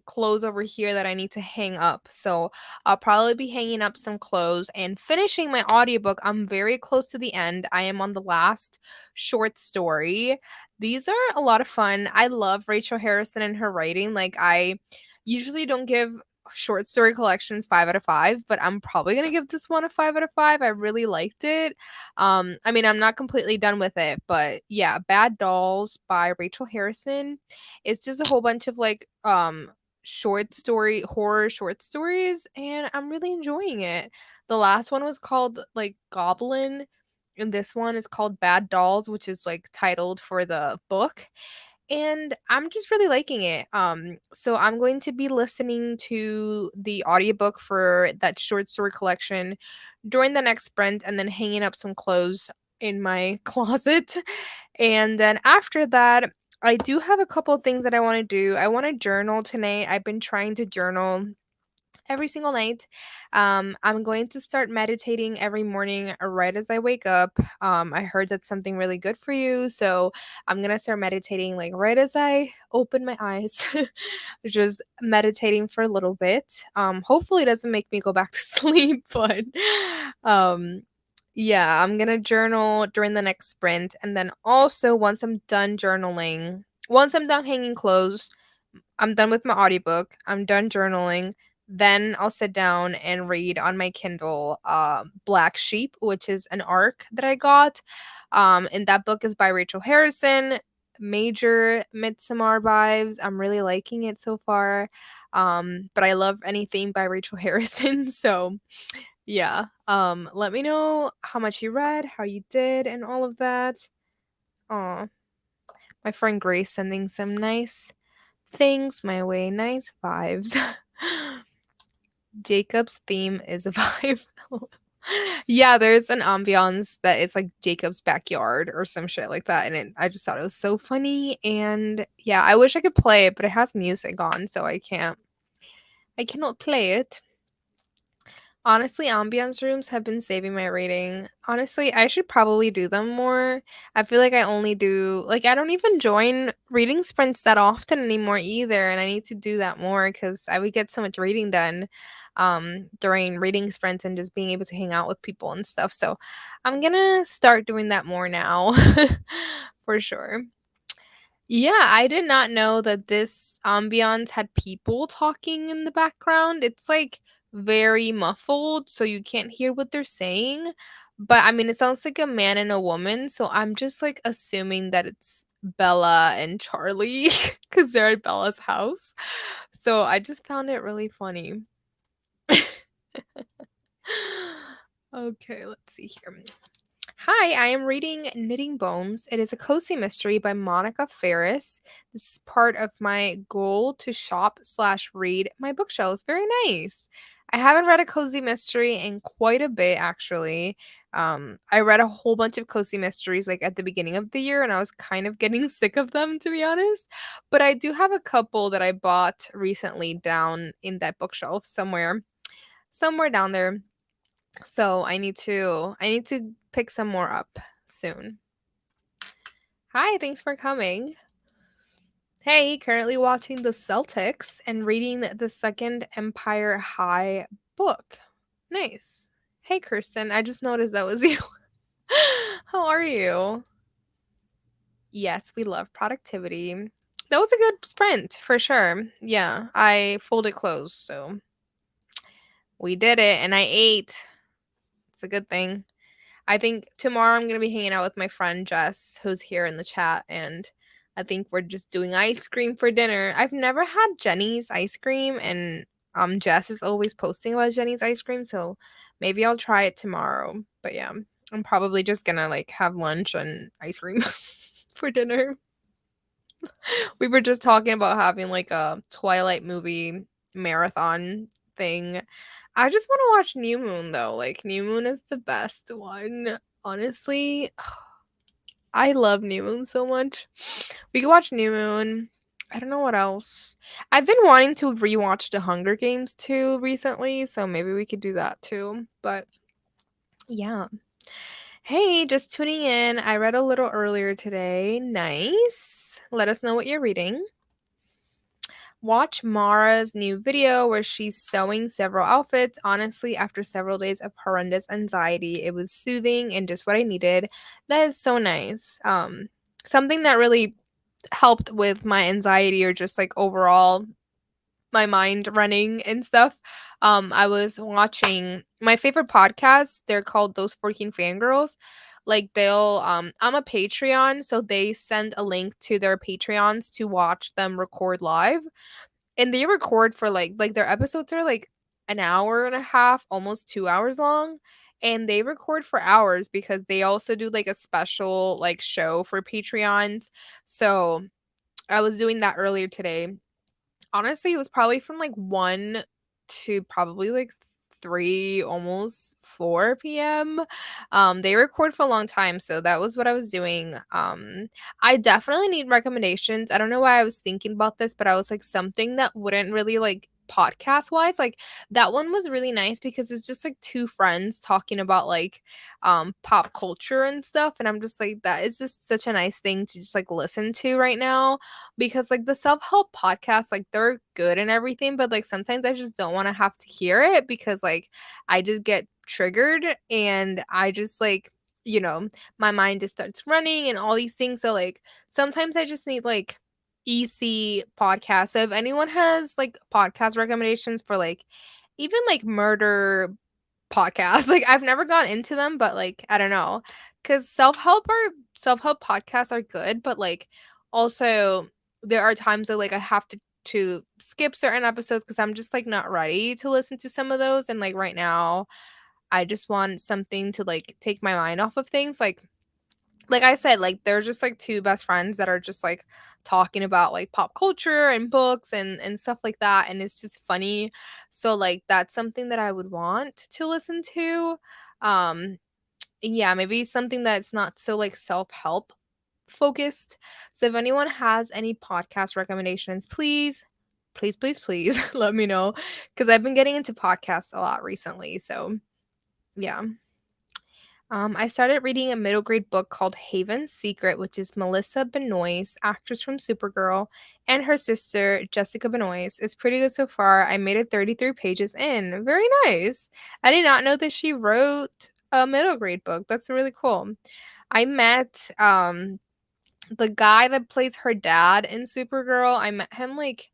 clothes over here that I need to hang up. So I'll probably be hanging up some clothes and finishing my audiobook. I'm very close to the end. I am on the last short story. These are a lot of fun. I love Rachel Harrison and her writing. Like I usually don't give short story collections 5 out of 5, but I'm probably going to give this one a 5 out of 5. I really liked it. I mean, I'm not completely done with it, but yeah, Bad Dolls by Rachel Harrison. It's just a whole bunch of like horror short stories, and I'm really enjoying it. The last one was called like Goblin, and this one is called Bad Dolls, which is like titled for the book. And I'm just really liking it. So I'm going to be listening to the audiobook for that short story collection during the next sprint and then hanging up some clothes in my closet. And then after that, I do have a couple of things that I want to do. I want to journal tonight. I've been trying to journal every single night. I'm going to start meditating every morning right as I wake up. I heard that's something really good for you. So I'm going to start meditating like right as I open my eyes, just meditating for a little bit. Hopefully, it doesn't make me go back to sleep, but um, yeah, I'm going to journal during the next sprint. And then also, once I'm done journaling, once I'm done hanging clothes, I'm done with my audiobook, I'm done journaling, then I'll sit down and read on my Kindle, Black Sheep, which is an arc that I got. And that book is by Rachel Harrison. Major Midsommar vibes. I'm really liking it so far. But I love anything by Rachel Harrison. So yeah. Let me know how much you read, how you did, and all of that. Aw, my friend Grace sending some nice things my way, nice vibes. Jacob's theme is a vibe. Yeah, there's an ambiance that it's like Jacob's backyard or some shit like that, and I just thought it was so funny. And yeah, I wish I could play it, but it has music on, so I can't. I cannot play it. Honestly, ambiance rooms have been saving my rating. Honestly, I should probably do them more. I feel like I only do like I don't even join reading sprints that often anymore either, and I need to do that more cuz I would get so much reading done during reading sprints and just being able to hang out with people and stuff. So, I'm going to start doing that more now. For sure. Yeah, I did not know that this ambiance had people talking in the background. It's like very muffled, so you can't hear what they're saying. But I mean, it sounds like a man and a woman, so I'm just like assuming that it's Bella and Charlie because they're at Bella's house. So I just found it really funny. Okay, let's see here. Hi, I am reading Knitting Bones. It is a cozy mystery by Monica Ferris. This is part of my goal to shop slash read my bookshelves. Very nice. I haven't read a cozy mystery in quite a bit, actually. I read a whole bunch of cozy mysteries like at the beginning of the year, and I was kind of getting sick of them, to be honest. But I do have a couple that I bought recently down in that bookshelf somewhere down there. So I need to pick some more up soon. Hi, thanks for coming. Hey, currently watching the Celtics and reading the Second Empire High book. Nice. Hey, Kirsten, I just noticed that was you. How are you? Yes, we love productivity. That was a good sprint for sure. Yeah, I folded clothes, so we did it and I ate. It's a good thing. I think tomorrow I'm gonna be hanging out with my friend Jess, who's here in the chat, and I think we're just doing ice cream for dinner. I've never had Jenny's ice cream, and Jess is always posting about Jenny's ice cream, so maybe I'll try it tomorrow. But yeah, I'm probably just gonna like have lunch and ice cream for dinner. We were just talking about having like a Twilight movie marathon thing. I just want to watch New Moon though. Like New Moon is the best one. Honestly, I love New Moon so much. We could watch New Moon. I don't know what else. I've been wanting to rewatch The Hunger Games too recently, so maybe we could do that too. But yeah. Hey, just tuning in. I read a little earlier today. Nice. Let us know what you're reading. Watch Mara's new video where she's sewing several outfits. Honestly, after several days of horrendous anxiety, it was soothing and just what I needed. That is so nice. Something that really helped with my anxiety or just like overall my mind running and stuff. I was watching my favorite podcasts. They're called Those 14 Fangirls. Like they'll I'm a Patreon, so they send a link to their Patreons to watch them record live, and they record for like their episodes are like an hour and a half, almost 2 hours long, and they record for hours because they also do like a special like show for Patreons. So, I was doing that earlier today. Honestly, it was probably from like 1 to probably like 3, almost 4 PM. They record for a long time, so that was what I was doing. I definitely need recommendations. I don't know why I was thinking about this, but I was like something that wouldn't really like podcast wise, like that one was really nice because it's just like two friends talking about like pop culture and stuff, and I'm just like that is just such a nice thing to just like listen to right now, because like the self-help podcasts, like they're good and everything, but like sometimes I just don't want to have to hear it because like I just get triggered and I just like, my mind just starts running and all these things. So like sometimes I just need like easy podcasts. So if anyone has like podcast recommendations for like even like murder podcasts, like I've never gone into them, but like I don't know, because self-help podcasts are good, but like also there are times that like I have to skip certain episodes because I'm just like not ready to listen to some of those, and like right now I just want something to like take my mind off of things. Like I said, like they're just like two best friends that are just like talking about like pop culture and books and stuff like that, and it's just funny. So like that's something that I would want to listen to. Um yeah, maybe something that's not so like self-help focused. So if anyone has any podcast recommendations, please let me know, cuz I've been getting into podcasts a lot recently. So, yeah. I started reading a middle grade book called Haven's Secret, which is Melissa Benoist, actress from Supergirl, and her sister, Jessica Benoist. It's pretty good so far. I made it 33 pages in. Very nice. I did not know that she wrote a middle grade book. That's really cool. I met the guy that plays her dad in Supergirl. I met him like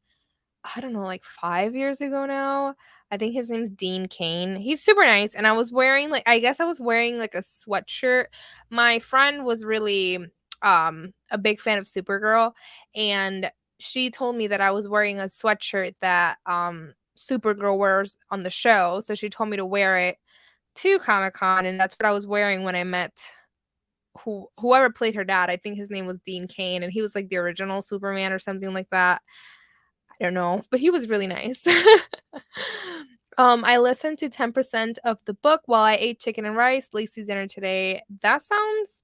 I don't know, like 5 years ago now. I think his name's Dean Cain. He's super nice, and I was wearing, like I guess I was wearing, like, a sweatshirt. My friend was really, a big fan of Supergirl, and she told me that I was wearing a sweatshirt that, Supergirl wears on the show, so she told me to wear it to Comic-Con, and that's what I was wearing when I met whoever played her dad, I think his name was Dean Cain, and he was like the original Superman or something like that. I don't know, but he was really nice. I listened to 10% of the book while I ate chicken and rice. Lacey's dinner today. That sounds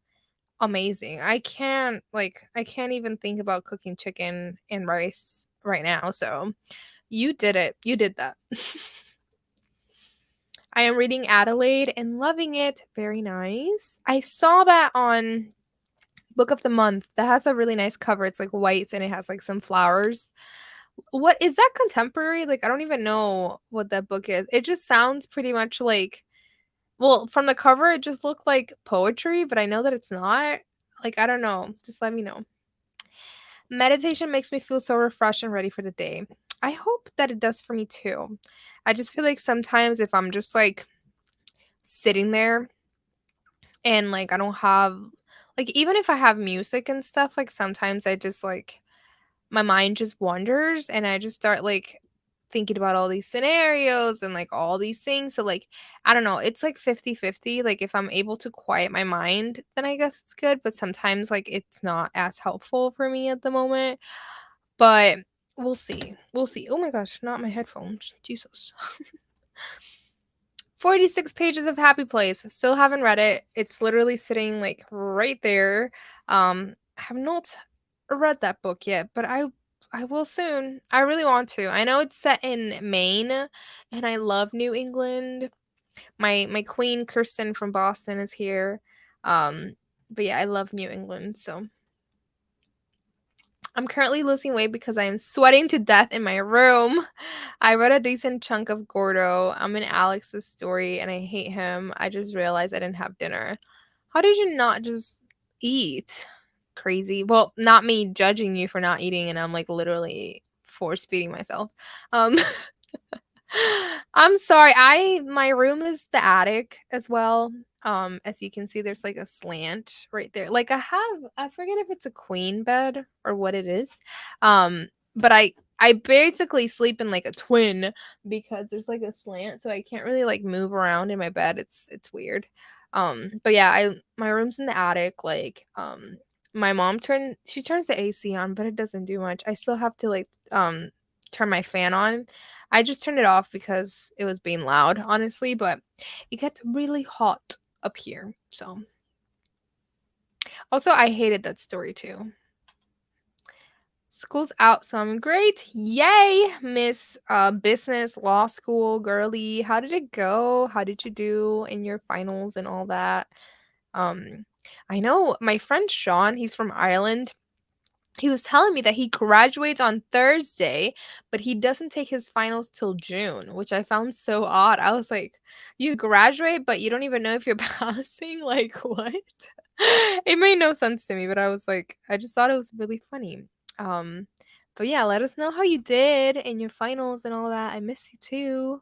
amazing. I can't even think about cooking chicken and rice right now. So you did it. You did that. I am reading Adelaide and loving it. Very nice. I saw that on Book of the Month. That has a really nice cover. It's like white and it has like some flowers. What is that contemporary? Like I don't even know what that book is. It just sounds pretty much like, well, from the cover it just looked like poetry, but I know that it's not. Like I don't know. Just let me know. Meditation makes me feel so refreshed and ready for the day. I hope that it does for me too. I just feel like sometimes if I'm just like sitting there and like I don't have, like, even if I have music and stuff, like sometimes I just like my mind just wanders and I just start like thinking about all these scenarios and like all these things. So like I don't know, it's like 50-50. Like if I'm able to quiet my mind, then I guess it's good, but sometimes like it's not as helpful for me at the moment. But we'll see. We'll see. Oh my gosh, not my headphones. Jesus. 46 pages of Happy Place. Still haven't read it. It's literally sitting like right there. I have not read that book yet, but I will soon. I really want to. I know it's set in Maine and I love New England. My queen Kirsten from Boston is here. But yeah, I love New England, so I'm currently losing weight because I am sweating to death in my room. I read a decent chunk of Gordo. I'm in Alex's story and I hate him. I just realized I didn't have dinner. How did you not just eat? Crazy. Well, not me judging you for not eating, and I'm like literally force feeding myself. Um I'm sorry. My room is the attic as well. As you can see, there's like a slant right there. Like I forget if it's a queen bed or what it is. But I basically sleep in like a twin because there's like a slant, so I can't really like move around in my bed. It's weird. But yeah, I my room's in the attic. Like my mom turns the AC on, but it doesn't do much. I still have to like turn my fan on. I just turned it off because it was being loud, honestly, but it gets really hot up here. So, also, I hated that story too. School's out, so I'm great. Yay, Miss Business Law School girly. How did it go? How did you do in your finals and all that? Um, I know my friend Sean, he's from Ireland. He was telling me that he graduates on Thursday, but he doesn't take his finals till June, which I found so odd. I was like, "You graduate, but you don't even know if you're passing? Like, what?" It made no sense to me, but I was like, I just thought it was really funny. Um, but yeah, let us know how you did in your finals and all that. I miss you too.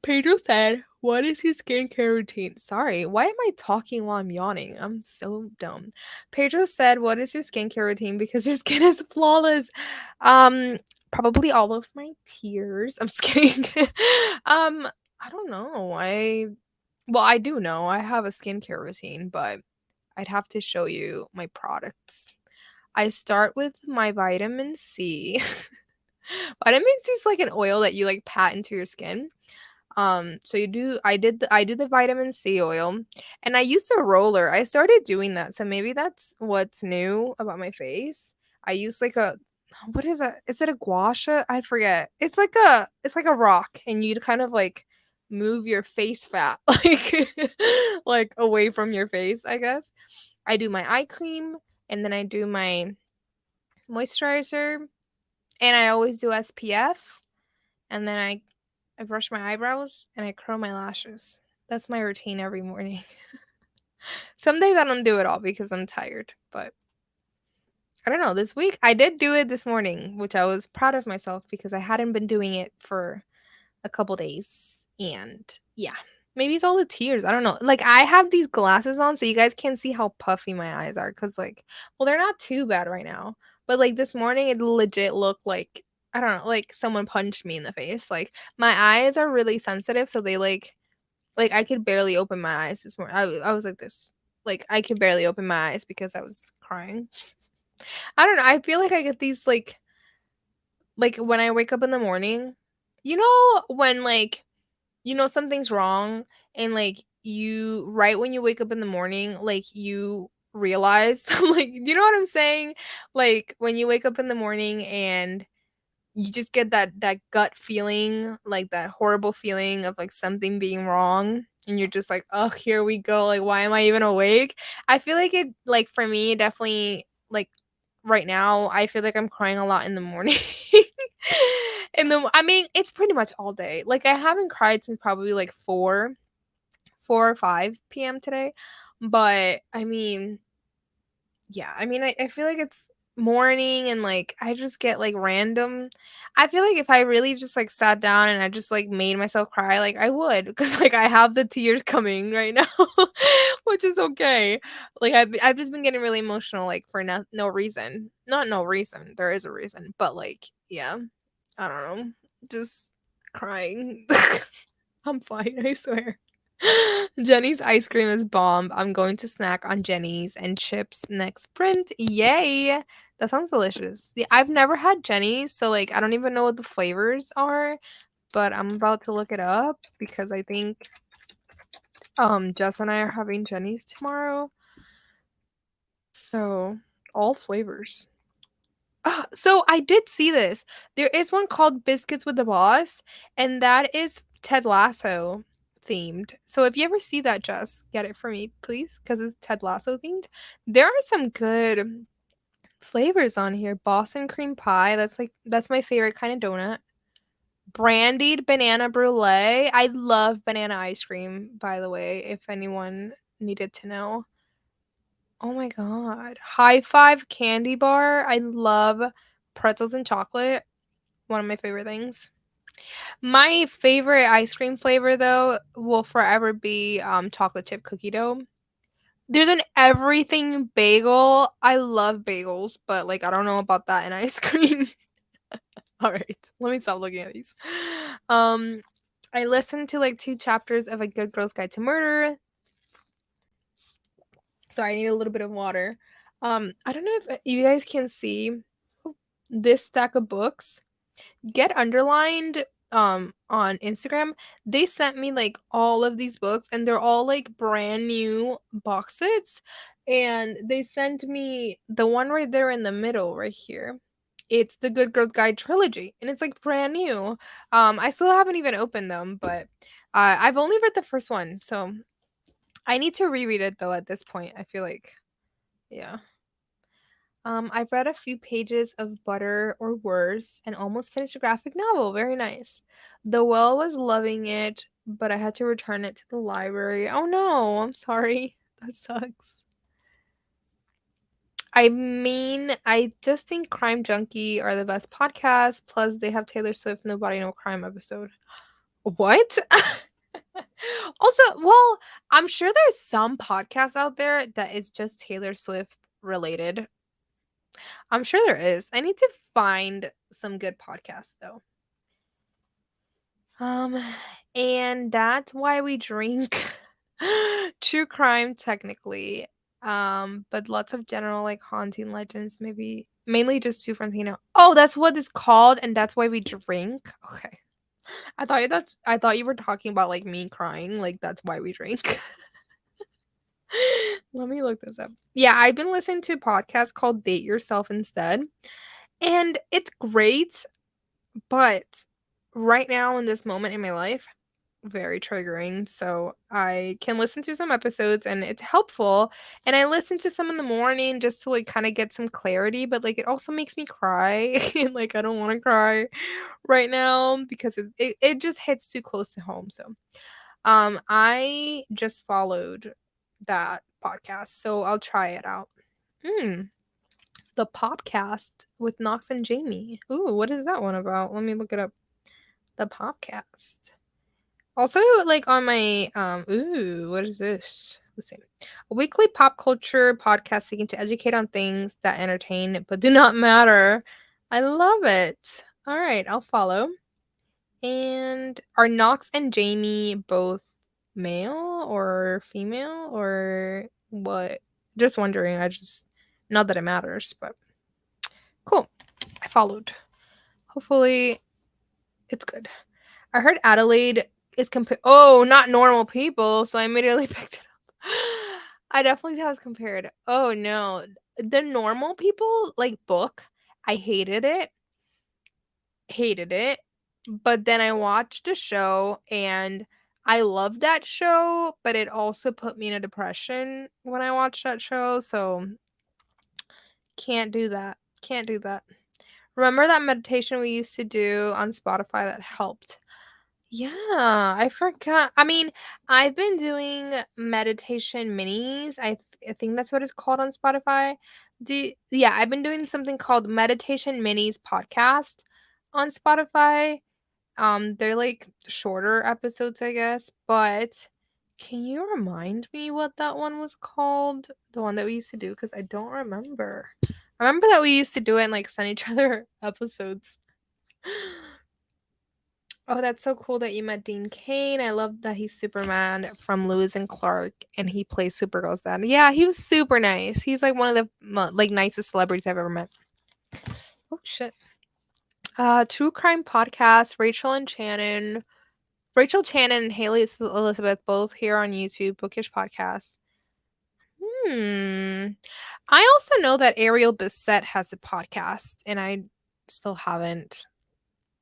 Pedro said, "What is your skincare routine?" Sorry, why am I talking while I'm yawning? I'm so dumb. Pedro said, "What is your skincare routine? Because your skin is flawless." Probably all of my tears. I'm just kidding. I don't know. I do know. I have a skincare routine, but I'd have to show you my products. I start with my vitamin C. Vitamin C is like an oil that you like pat into your skin. So I do the vitamin C oil and I used a roller. I started doing that. So maybe that's what's new about my face. I use like a what is that? Is it a gua sha? I forget. It's like a rock and you'd kind of like move your face fat like away from your face, I guess. I do my eye cream and then I do my moisturizer and I always do SPF and then I brush my eyebrows and I curl my lashes. That's my routine every morning. Some days I don't do it all because I'm tired, but I don't know. This week I did do it this morning, which I was proud of myself because I hadn't been doing it for a couple days. And yeah, maybe it's all the tears. I don't know. Like I have these glasses on so you guys can't see how puffy my eyes are cuz like well they're not too bad right now. But like this morning it legit looked like I don't know, like someone punched me in the face. Like my eyes are really sensitive so they like Like, I could barely open my eyes this morning. I was like this. Like, I could barely open my eyes because I was crying. I don't know, I feel like I get these, like, when I wake up in the morning, when, like, something's wrong and, like, you right when you wake up in the morning, like, you realize, like, you know what I'm saying? Like, when you wake up in the morning and you just get that gut feeling, like, that horrible feeling of, like, something being wrong, and you're just like, "Oh, here we go, like, why am I even awake?" I feel like it like, for me, definitely, like, right now, I feel like I'm crying a lot in the morning. I mean, it's pretty much all day. Like, I haven't cried since probably, like, 4 or 5 PM today, but, I mean, yeah, I mean, I feel like it's morning and, like, I just get, like, random I feel like if I really just, like, sat down and I just, like, made myself cry, like, I would, because like, I have the tears coming right now, which is okay. Like, I've just been getting really emotional, like, for no reason. Not no reason, there is a reason, but, like, yeah, I don't know, just crying. I'm fine, I swear. Jenny's ice cream is bomb. I'm going to snack on Jenny's and chips next sprint. Yay! That sounds delicious. Yeah, I've never had Jenny's, so like I don't even know what the flavors are, but I'm about to look it up because I think Jess and I are having Jenny's tomorrow. So, all flavors. So I did see this. There is one called Biscuits with the Boss, and that is Ted Lasso themed. So if you ever see that, Jess, get it for me, please, because it's Ted Lasso themed. There are some good flavors on here. Boston cream pie. That's my favorite kind of donut. Brandied banana brulee. I love banana ice cream, by the way, if anyone needed to know. Oh my god. High Five candy bar. I love pretzels and chocolate. One of my favorite things. My favorite ice cream flavor though will forever be chocolate chip cookie dough. There's an everything bagel. I love bagels, but like I don't know about that in ice cream. All right, let me stop looking at these. Um I listened to like 2 chapters of A Good Girl's Guide to Murder. Sorry, I need a little bit of water. I don't know if you guys can see this stack of books. Get Underlined on Instagram. They sent me like all of these books and they're all like brand new box sets. And they sent me the one right there in the middle right here. It's the Good Girls Guide trilogy and it's like brand new. I still haven't even opened them, but I've only read the first one. So I need to reread it though at this point. I feel like yeah. I've read a few pages of Butter or Worse and almost finished a graphic novel. Very nice. The Well was loving it, but I had to return it to the library. Oh no, I'm sorry. That sucks. I mean, I just think Crime Junkie are the best podcast. Plus, they have Taylor Swift Nobody No Crime episode. What? Also, well, I'm sure there's some podcasts out there that is just Taylor Swift related. I'm sure there is. I need to find some good podcasts though. Um, and that's why we drink true crime technically. But lots of general like haunting legends, maybe mainly just two friends, Oh, that's what it's called, and that's why we drink. Okay. I thought you were talking about like me crying, like that's why we drink. Let me look this up. Yeah, I've been listening to a podcast called Date Yourself Instead. And it's great, but right now in this moment in my life, very triggering. So I can listen to some episodes and it's helpful. And I listen to some in the morning just to like kind of get some clarity, but like it also makes me cry. And like I don't want to cry right now because it just hits too close to home. So I just followed that podcast. So I'll try it out. Hmm. The Popcast with Knox and Jamie. Ooh, what is that one about? Let me look it up. The Popcast. Also, like on my ooh, what is this? Let's see. A weekly pop culture podcast seeking to educate on things that entertain but do not matter. I love it. All right, I'll follow. And are Knox and Jamie both male or female or what? Just wondering. Not that it matters, but cool. I followed. Hopefully it's good. I heard Adelaide is not normal people, so I immediately picked it up. I definitely thought it was compared. Oh no. The normal people like book. I hated it. Hated it. But then I watched a show and I loved that show, but it also put me in a depression when I watched that show, so can't do that. Can't do that. Remember that meditation we used to do on Spotify that helped? Yeah, I forgot. I mean, I've been doing meditation minis. I think that's what it's called on Spotify. Yeah, I've been doing something called Meditation Minis podcast on Spotify. They're like shorter episodes, I guess, but can you remind me what that one was called? The one that we used to do because I don't remember. I remember that we used to do it and like send each other episodes. Oh, that's so cool that you met Dean Cain. I love that he's Superman from Lewis and Clark, and he plays Supergirl's dad. Yeah, he was super nice. He's like one of the like nicest celebrities I've ever met. Oh shit. True crime podcast. Rachel Channon and Haley Elizabeth both here on YouTube. Bookish podcast. I also know that Ariel Bissett has a podcast, and I still haven't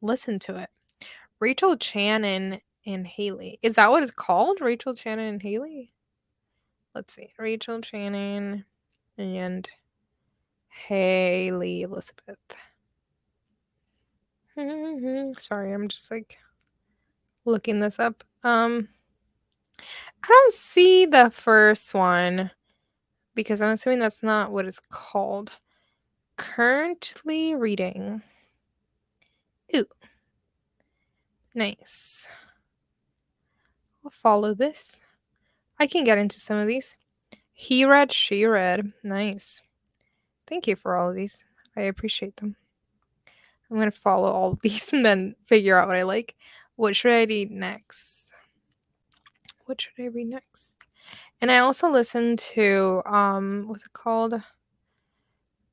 listened to it. Rachel Channon and Haley. Is that what it's called? Rachel Channon and Haley? Let's see. Rachel Channon and Haley Elizabeth. Sorry, I'm just like looking this up. I don't see the first one because I'm assuming that's not what it's called. Currently reading. Ooh. Nice. I'll follow this. I can get into some of these. He read, she read. Nice. Thank you for all of these. I appreciate them. I'm going to follow all of these and then figure out what I like. What should I read next? What should I read next? And I also listened to what's it called?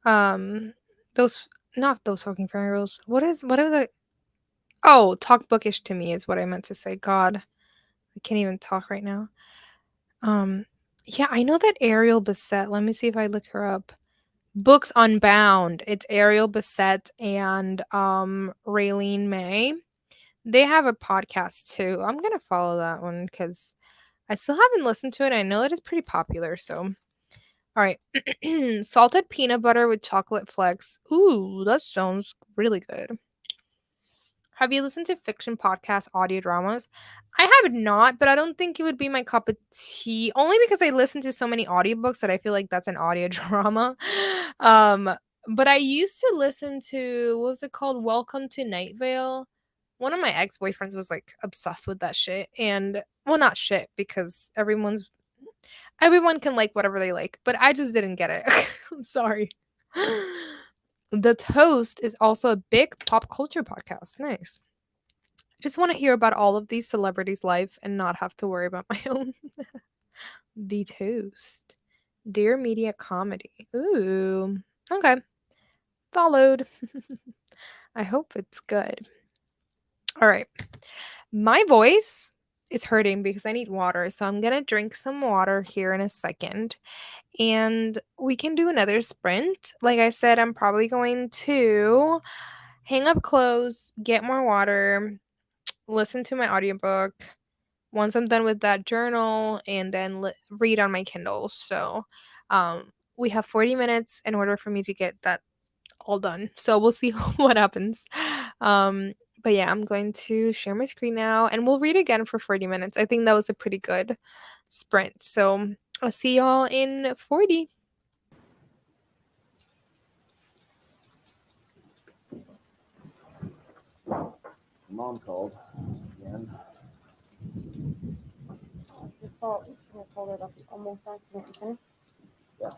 Those not those fucking girls. What are the Talk Bookish to Me is what I meant to say. God, I can't even talk right now. Yeah, I know that Ariel Bissett. Let me see if I look her up. Books Unbound. It's Ariel Bissett and Raylene May. They have a podcast too. I'm gonna follow that one because I still haven't listened to it. I know that it's pretty popular. So, all right, salted peanut butter with chocolate flecks. Ooh, that sounds really good. Have you listened to fiction podcasts, audio dramas? I have not, but I don't think it would be my cup of tea. Only because I listen to so many audiobooks that I feel like that's an audio drama. Um, but I used to listen to what was it called? Welcome to Night Vale. One of my ex-boyfriends was like obsessed with that shit. And well, not shit, because everyone can like whatever they like, but I just didn't get it. I'm sorry. The Toast is also a big pop culture podcast. Nice. I just want to hear about all of these celebrities' life and not have to worry about my own. The Toast. Dear Media Comedy. Ooh. Okay. Followed. I hope it's good. All right. My voice is hurting because I need water, so I'm going to drink some water here in a second. And we can do another sprint. Like I said, I'm probably going to hang up clothes, get more water, listen to my audiobook once I'm done with that journal, and then read on my Kindle. So we have 40 minutes in order for me to get that all done. So we'll see what happens. But yeah, I'm going to share my screen now and we'll read again for 40 minutes. I think that was a pretty good sprint. So I'll see y'all in 40. Mom called again. Your fault. I pulled it up almost accidentally. Yeah.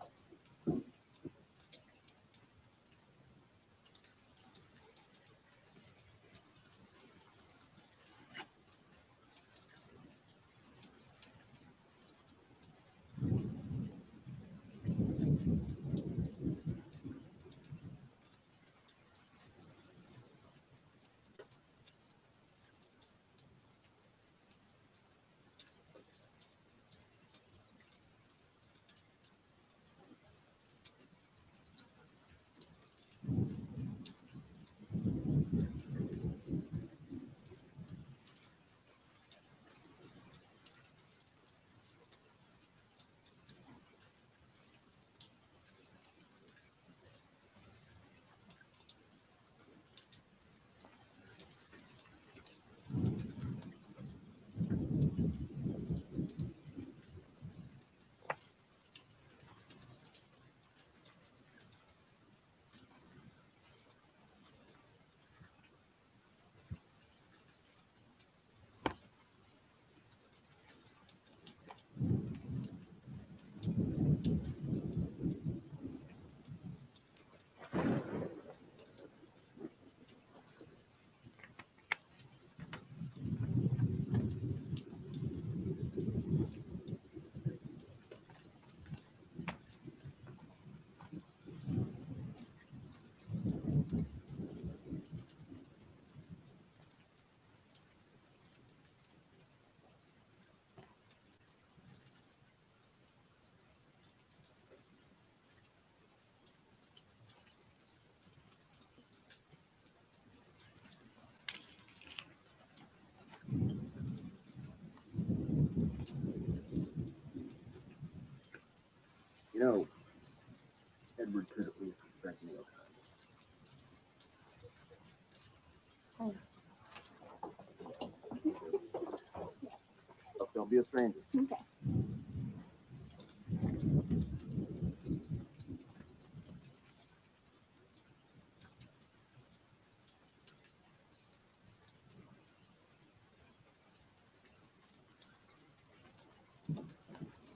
be a stranger. Okay.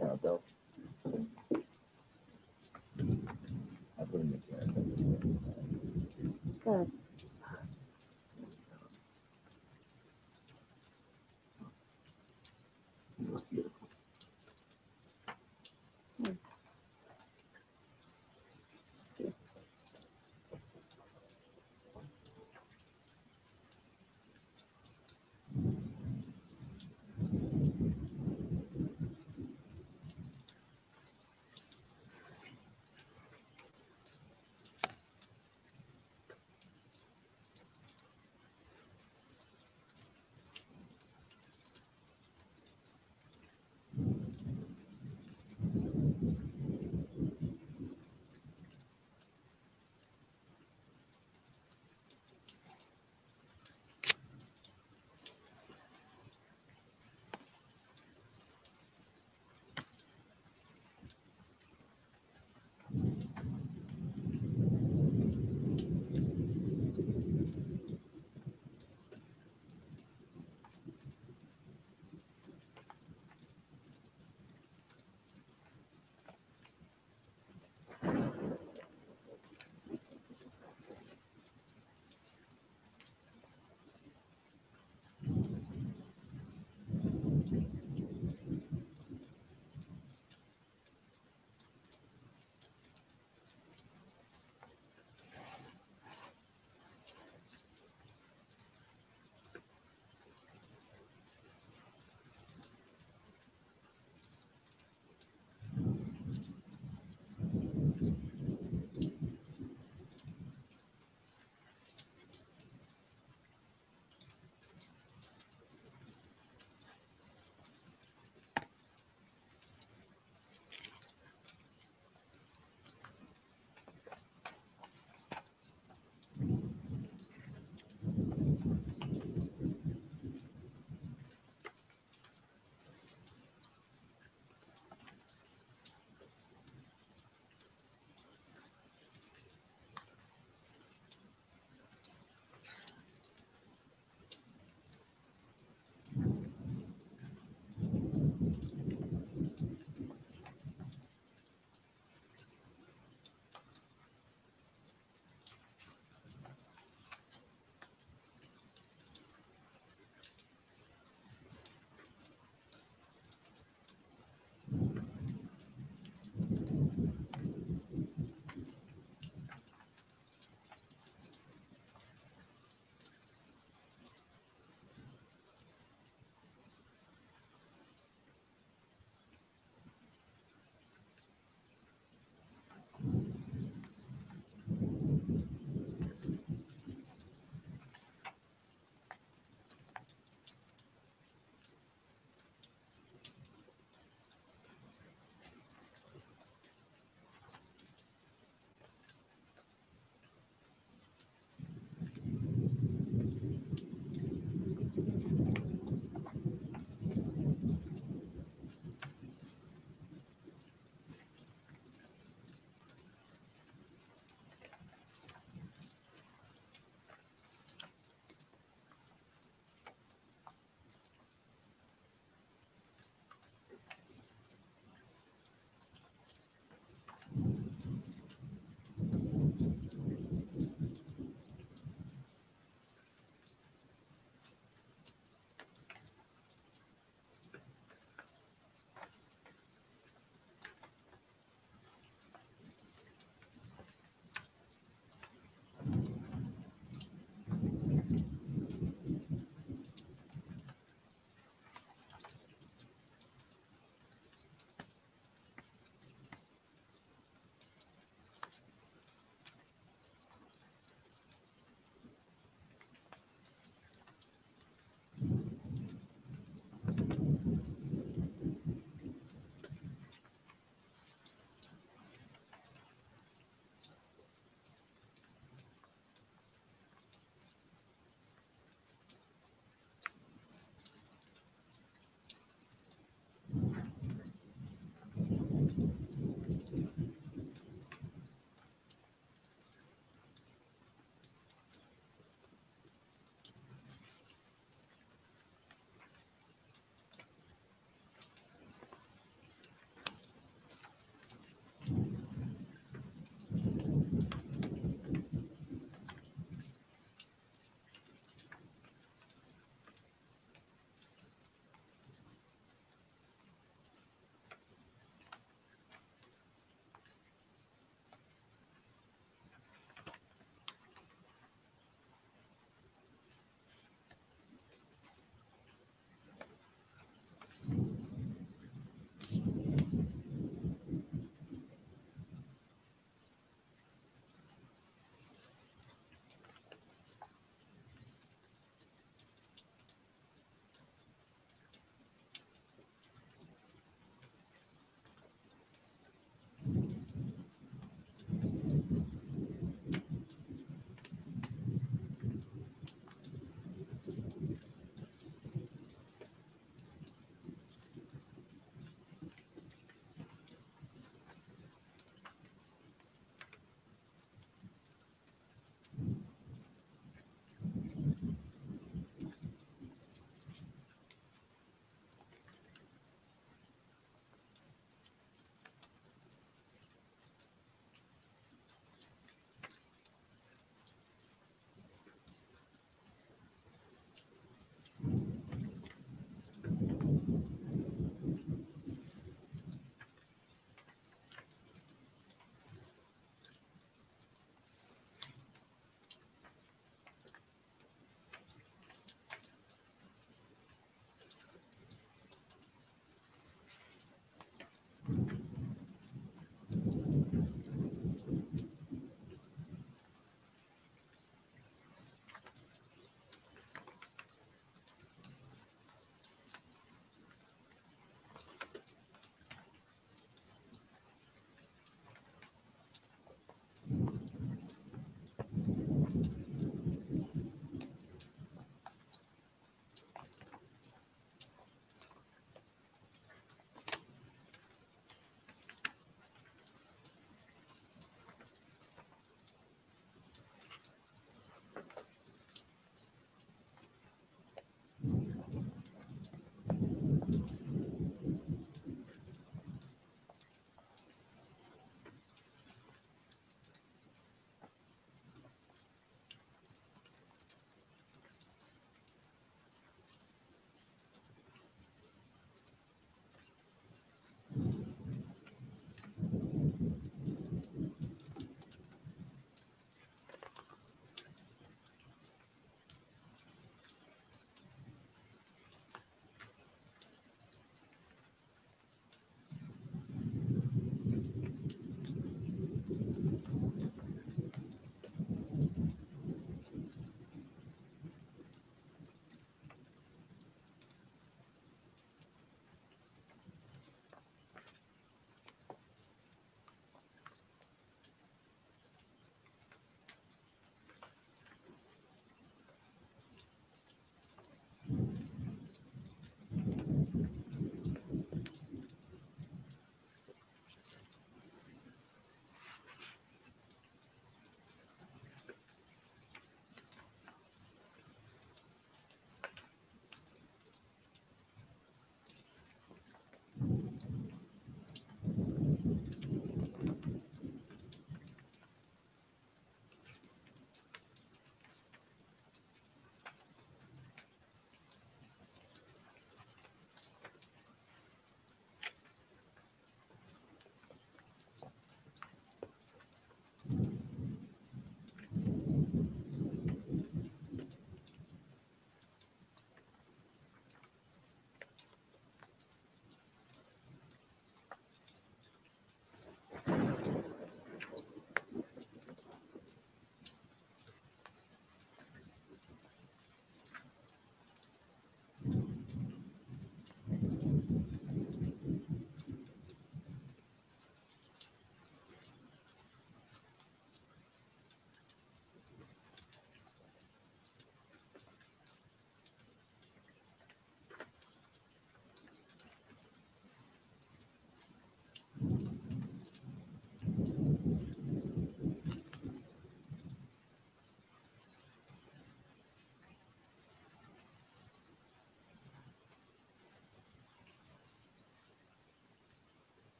Yeah, Bill. I put him in there. Good. You look beautiful.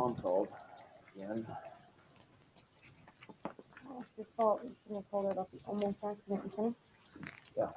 mom called again. Oh, it's your fault. You shouldn't have told her about the almost accident, Lieutenant. Yeah.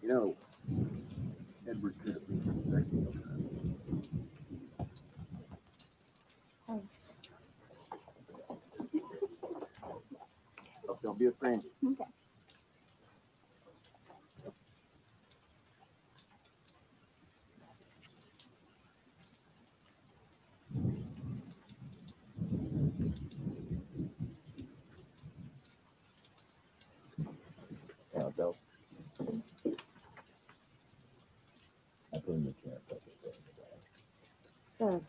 You know, Edward could have been suspecting of that. Oh. Oh, don't be afraid. Okay. Yeah, Bill. I think you can't touch it. Good.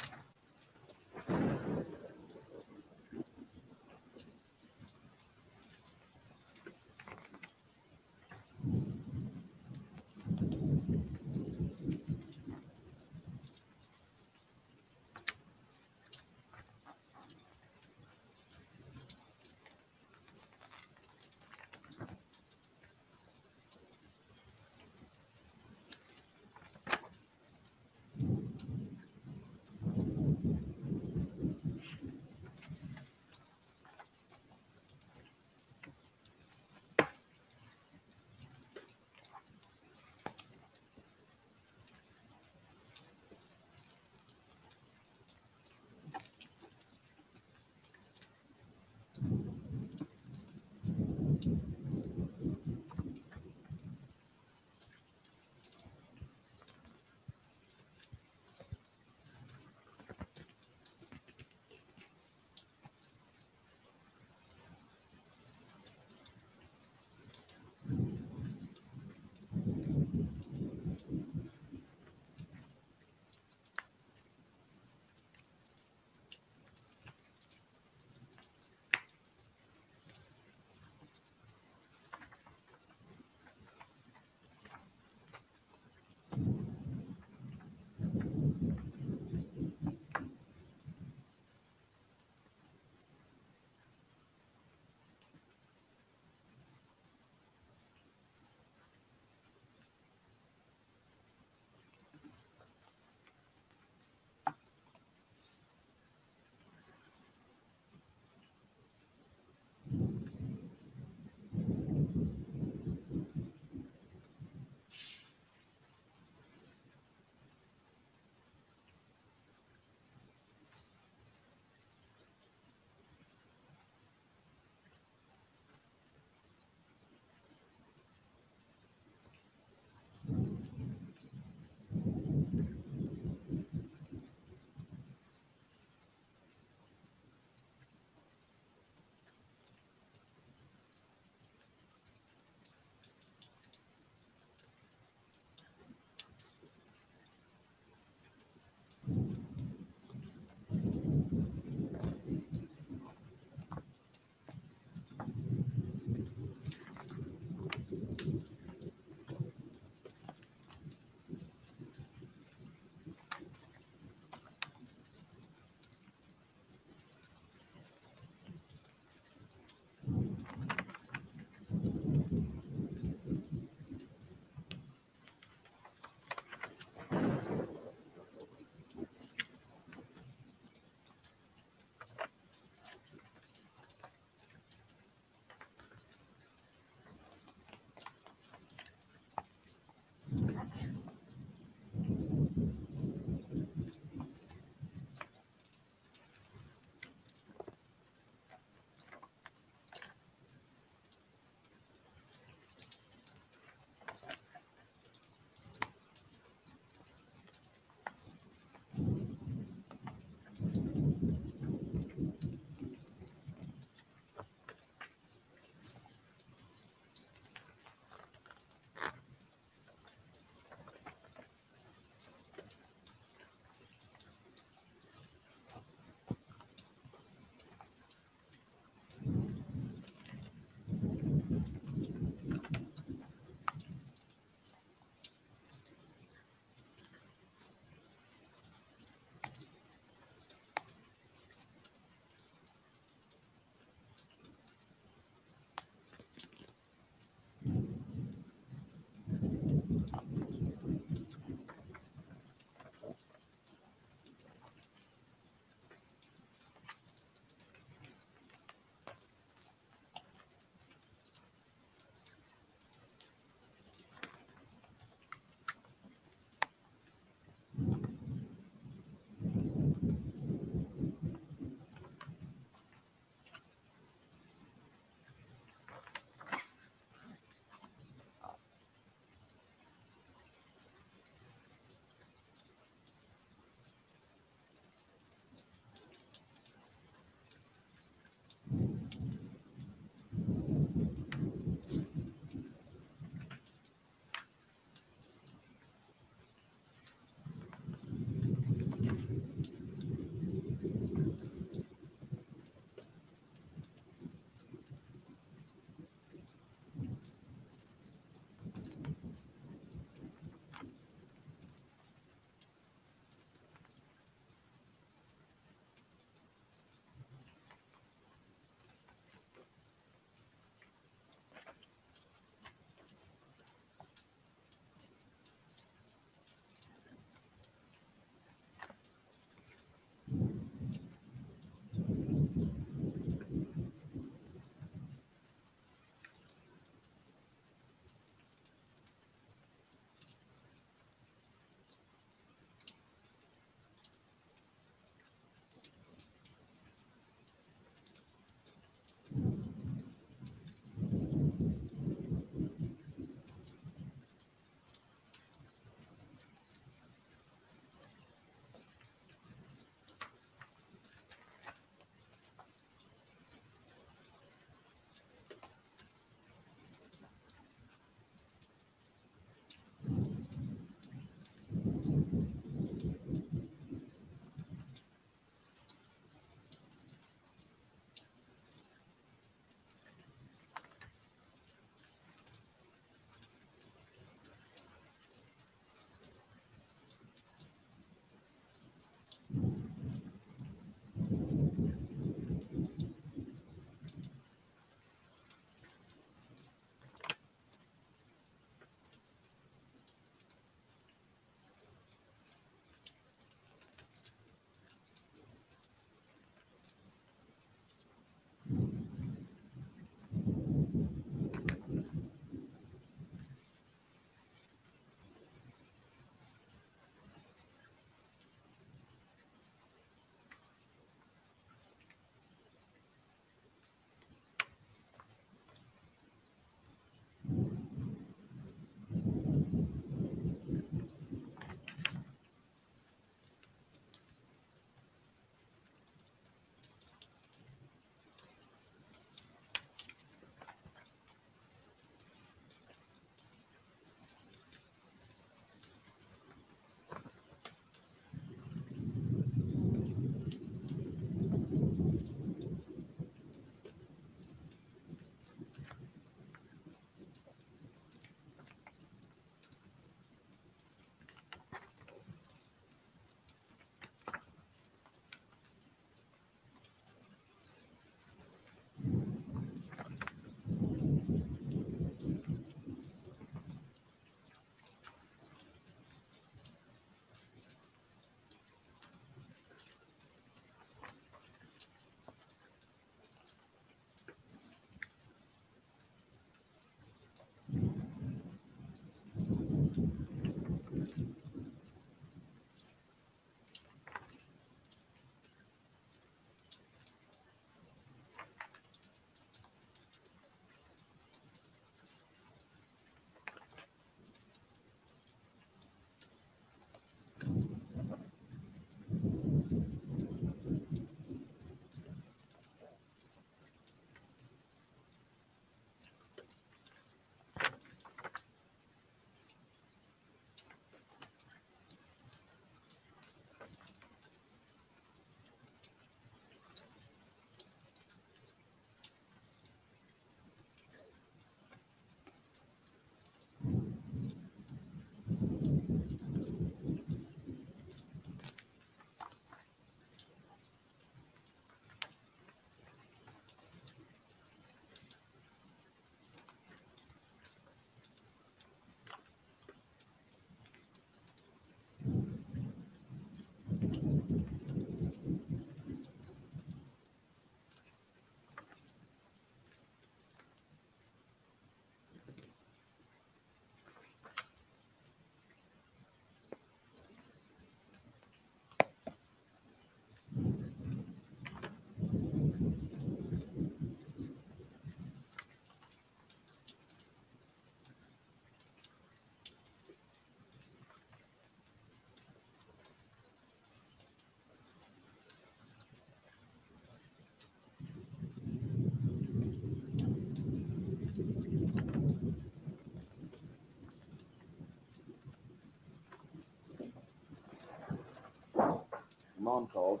Mom called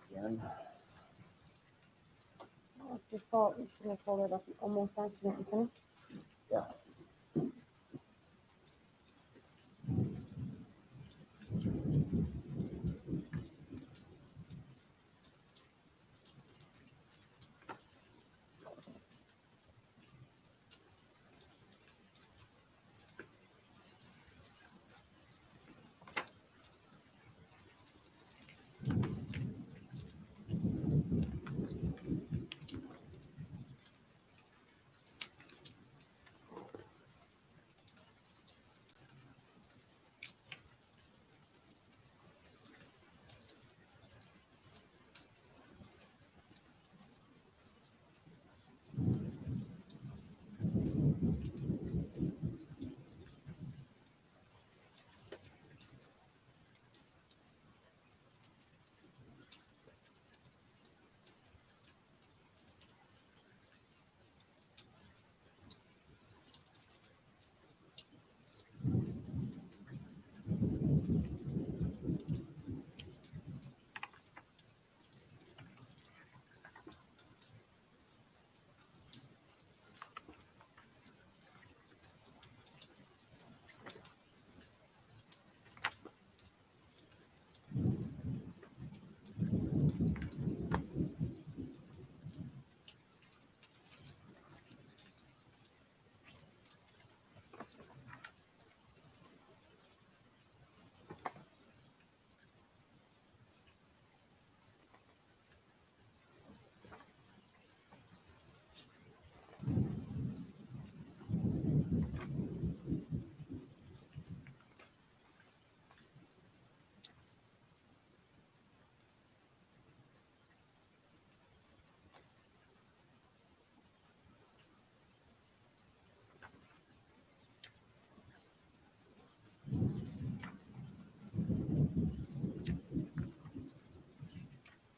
again. Oh, it's your fault. You shouldn't have folded up. You almost accidentally finished. Yeah.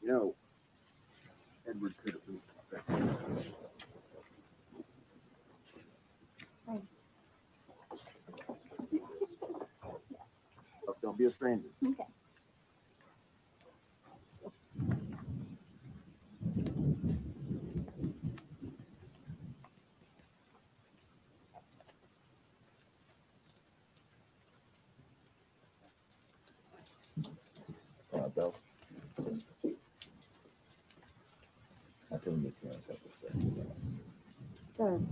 You know, Edward could have been expecting. Hey. Look, don't be a stranger. Okay. Bill. I couldn't make you up with Good.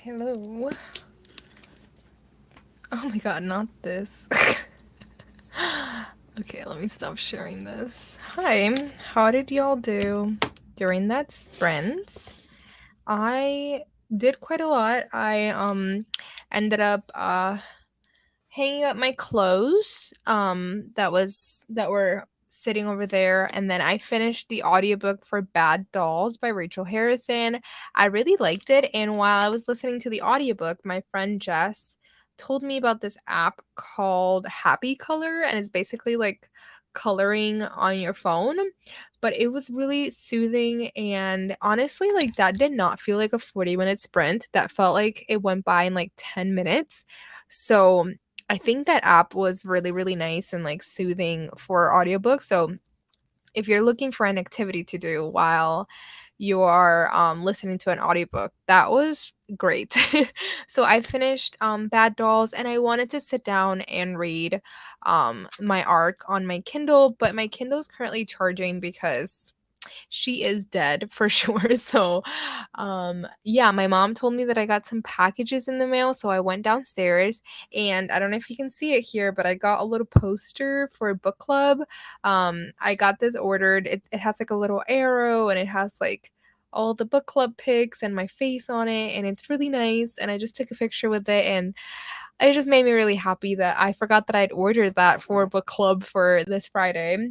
Hello. Oh my god, not this. Okay, let me stop sharing this. Hi, how did y'all do during that sprint? I did quite a lot. I ended up hanging up my clothes that were sitting over there, and then I finished the audiobook for Bad Dolls by Rachel Harrison. I really liked it, and while I was listening to the audiobook, my friend Jess told me about this app called Happy Color, and it's basically like coloring on your phone, but it was really soothing, and honestly, like, that did not feel like a 40-minute sprint. That felt like it went by in like 10 minutes. So I think that app was really, really nice and, like, soothing for audiobooks. So if you're looking for an activity to do while you are, listening to an audiobook, that was great. So I finished, Bad Dolls, and I wanted to sit down and read, my ARC on my Kindle, but my Kindle's currently charging because she is dead for sure. So, yeah, my mom told me that I got some packages in the mail, so I went downstairs, and I don't know if you can see it here, but I got a little poster for a book club. I got this ordered. It has like a little arrow, and it has like all the book club pics and my face on it, and it's really nice. And I just took a picture with it, and it just made me really happy that I forgot that I'd ordered that for book club for this Friday.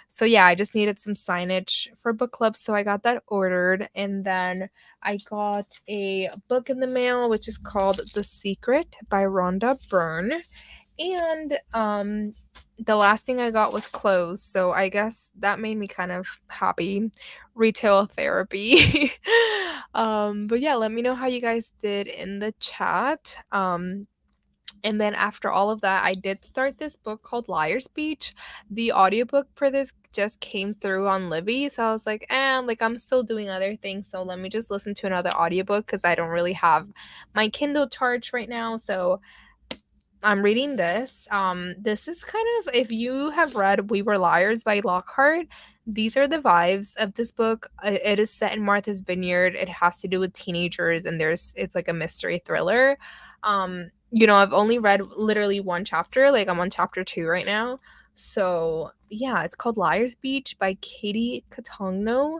So yeah, I just needed some signage for book club, so I got that ordered, and then I got a book in the mail, which is called The Secret by Rhonda Byrne. And the last thing I got was clothes, so I guess that made me kind of happy. Retail therapy. But yeah, let me know how you guys did in the chat. And then after all of that, I did start this book called Liar's Beach. The audiobook for this just came through on Libby, so I was like, like, I'm still doing other things, so let me just listen to another audiobook because I don't really have my Kindle charged right now. So I'm reading this. This is kind of, if you have read We Were Liars by Lockhart, these are the vibes of this book. It is set in Martha's Vineyard. It has to do with teenagers, and it's like a mystery thriller. I've only read literally one chapter. Like, I'm on chapter 2 right now. So yeah, it's called Liar's Beach by Katie Katongno.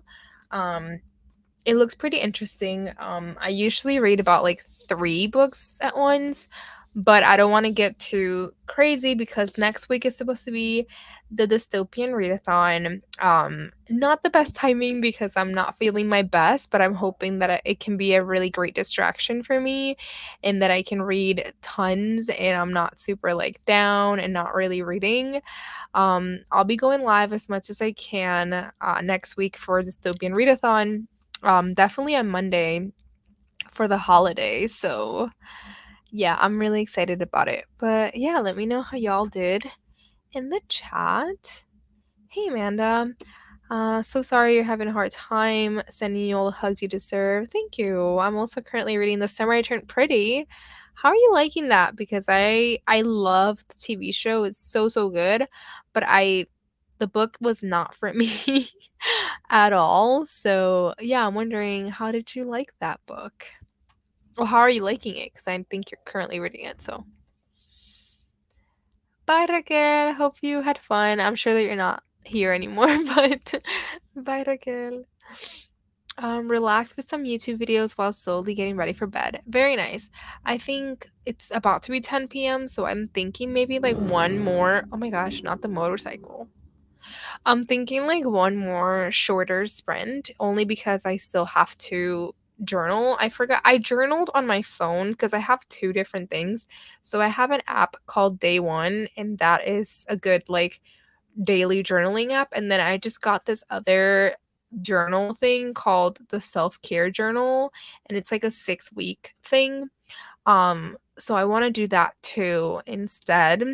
It looks pretty interesting. I usually read about like 3 books at once, but I don't want to get too crazy because next week is supposed to be the dystopian readathon. Not the best timing because I'm not feeling my best, but I'm hoping that it can be a really great distraction for me and that I can read tons and I'm not super like down and not really reading. I'll be going live as much as I can next week for dystopian readathon. Definitely on Monday for the holiday. So yeah, I'm really excited about it. But yeah, let me know how y'all did in the chat. Hey Amanda. So sorry you're having a hard time. Sending you all the hugs you deserve. Thank you. I'm also currently reading The Summer I Turned Pretty. How are you liking that? Because I love the TV show. It's so so good, but the book was not for me at all. So yeah, I'm wondering, how did you like that book? Well, how are you liking it? Because I think you're currently reading it. So bye, Raquel. Hope you had fun. I'm sure that you're not here anymore, but bye, Raquel. Relax with some YouTube videos while slowly getting ready for bed. Very nice. I think it's about to be 10 p.m., so I'm thinking maybe like one more. Oh my gosh, not the motorcycle. I'm thinking like one more shorter sprint only because I still have to journal. I forgot I journaled on my phone because I have 2 different things. So I have an app called Day One, and that is a good like daily journaling app. And then I just got this other journal thing called the self-care journal, and it's like a 6-week thing. So I want to do that too instead.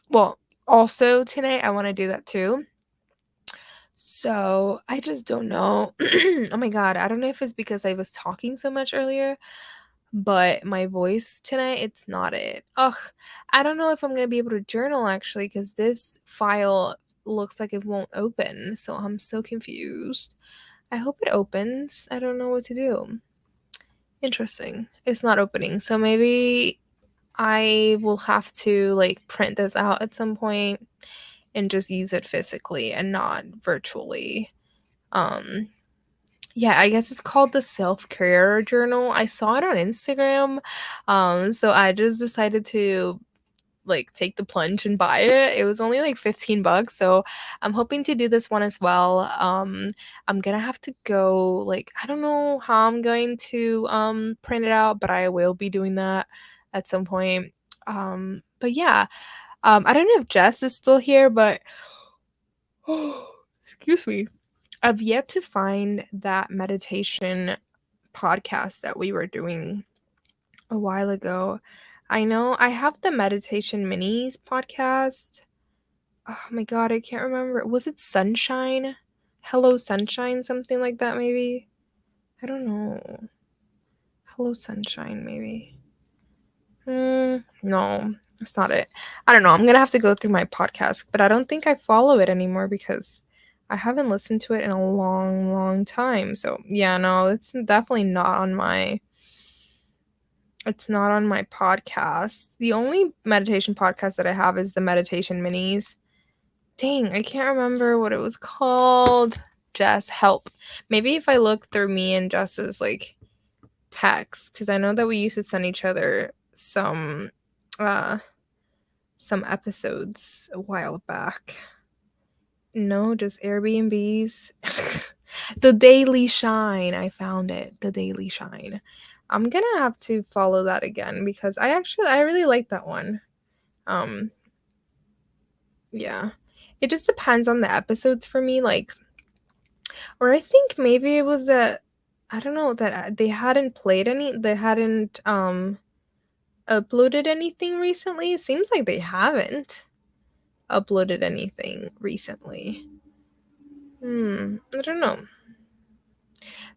Well, also tonight I want to do that too. So, I just don't know. Oh my god, I don't know if it's because I was talking so much earlier, but my voice tonight, it's not it. Ugh, I don't know if I'm gonna be able to journal actually, because this file looks like it won't open, so I'm so confused. I hope it opens. I don't know what to do. Interesting. It's not opening. So maybe I will have to like print this out at some point and just use it physically and not virtually. Um yeah, I guess it's called the self-care journal. I saw it on Instagram. So I just decided to like take the plunge and buy it. It was only like 15 bucks. So I'm hoping to do this one as well. I'm gonna have to go like I don't know how I'm going to print it out, but I will be doing that at some point. But yeah. I don't know if Jess is still here, but excuse me. I've yet to find that meditation podcast that we were doing a while ago. I know I have the Meditation Minis podcast. Oh my god, I can't remember. Was it Sunshine? Hello Sunshine, something like that, maybe? I don't know. Hello Sunshine, maybe. No, that's not it. I don't know. I'm gonna have to go through my podcast, but I don't think I follow it anymore because I haven't listened to it in a long, long time. So yeah, no, it's definitely not on my podcast. The only meditation podcast that I have is the Meditation Minis. Dang, I can't remember what it was called. Jess, help. Maybe if I look through me and Jess's like text, because I know that we used to send each other some episodes a while back. No, just Airbnbs. The Daily Shine. I found it. The Daily Shine. I'm gonna have to follow that again because I really like that one. Um yeah. It just depends on the episodes for me, like, or I think maybe it was that I don't know that they hadn't uploaded anything recently. It seems like they haven't uploaded anything recently. I don't know.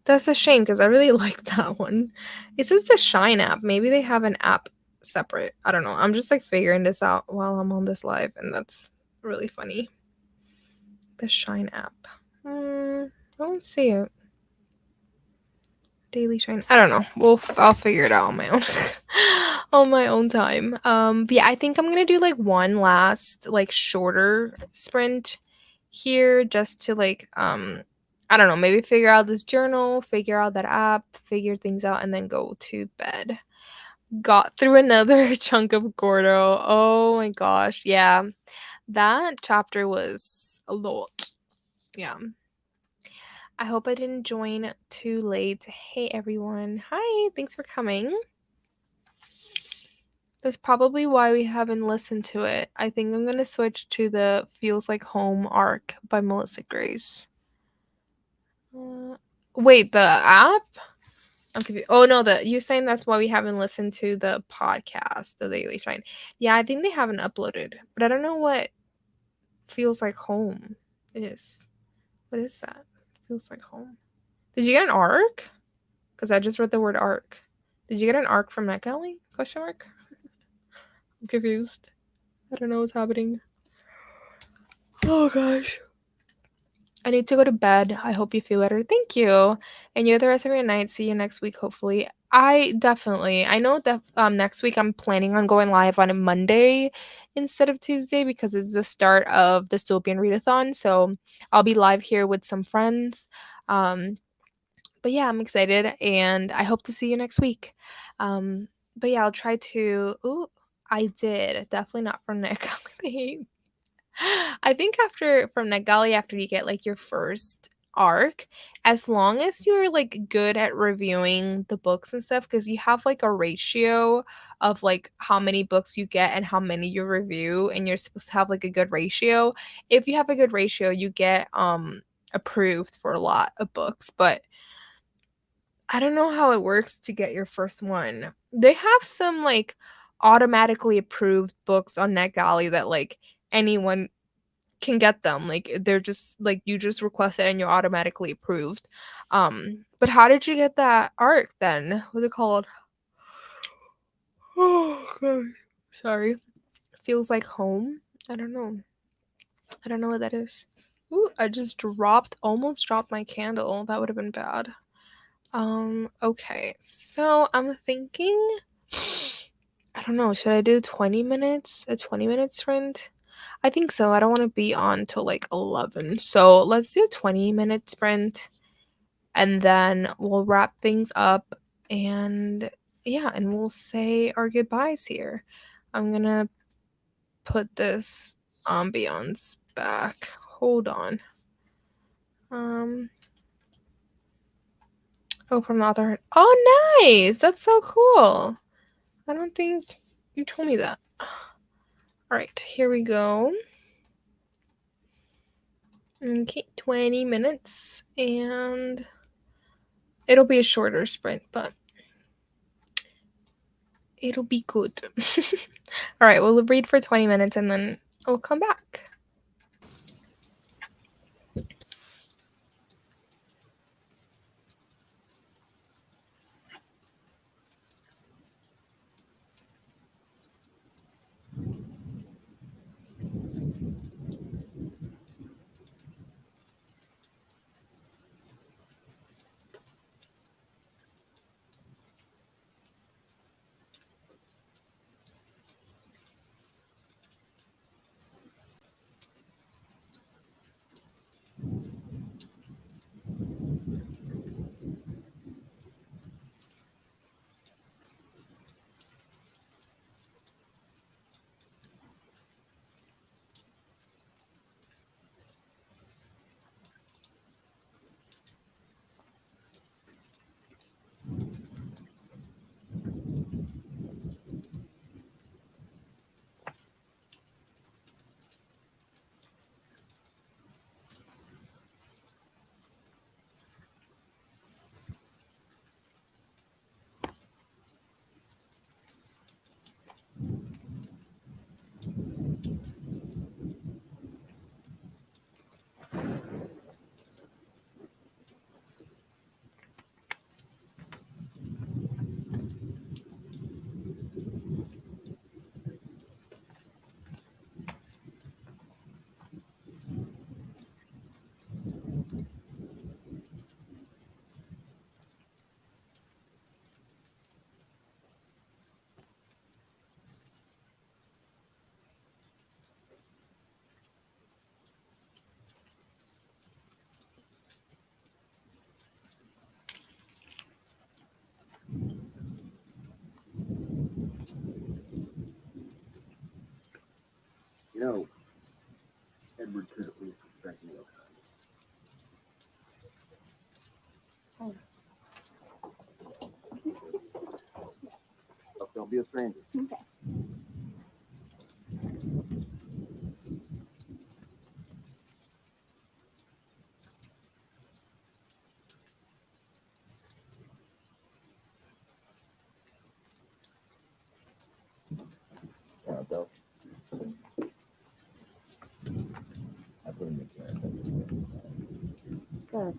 That's a shame because I really like that one. It says the Shine app. Maybe they have an app separate. I don't know. I'm just like figuring this out while I'm on this live, and that's really funny. The Shine app. I don't see it. Daily Shine. I don't know. I'll figure it out on my own on my own time. But yeah, I think I'm gonna do like one last like shorter sprint here just to like I don't know, maybe figure out this journal, figure out that app, figure things out, and then go to bed. Got through another chunk of Gordo. Oh my gosh. Yeah. That chapter was a lot. Yeah. I hope I didn't join too late. Hey everyone. Hi, thanks for coming. That's probably why we haven't listened to it. I think I'm gonna switch to the Feels Like Home arc by Melissa Grace. Wait, the app? I'm confused. Oh no, you're saying that's why we haven't listened to the podcast, the Daily Shine. Yeah, I think they haven't uploaded, but I don't know what Feels Like Home is. What is that? Feels Like Home. Did you get an arc? Because I just read the word arc. Did you get an arc from NetGalley? Question mark. I'm confused. I don't know what's happening. Oh gosh. I need to go to bed. I hope you feel better. Thank you. Enjoy the rest of your night. See you next week, hopefully. I know that next week I'm planning on going live on a Monday instead of Tuesday because it's the start of the Dystopian Readathon. So I'll be live here with some friends. But yeah, I'm excited and I hope to see you next week. But yeah, I'll try to. Ooh, I did. Definitely not from Nick. I think from NetGalley, after you get like your first arc, as long as you're like good at reviewing the books and stuff, because you have like a ratio of like how many books you get and how many you review, and you're supposed to have like a good ratio. If you have a good ratio, you get approved for a lot of books, but I don't know how it works to get your first one. They have some like automatically approved books on NetGalley that like anyone can get them. Like they're just like you just request it and you're automatically approved. But how did you get that arc then? What's it called? Oh god. Sorry. Feels Like Home. I don't know. I don't know what that is. Ooh, I just almost dropped my candle. That would have been bad. Okay. So I'm thinking, I don't know, should I do 20 minutes? A 20-minute sprint? I think so. I don't want to be on till like 11. So let's do a 20-minute sprint and then we'll wrap things up and yeah, and we'll say our goodbyes here. I'm gonna put this ambiance back. Hold on. Um oh, from the other. Oh, nice. That's so cool. I don't think you told me that. All right, here we go. Okay, 20 minutes and it'll be a shorter sprint, but it'll be good. All right, we'll read for 20 minutes and then we'll come back. You know, Edward could at least respect me. Look, don't be a stranger. Okay. Yeah, though. I put him in there. Good.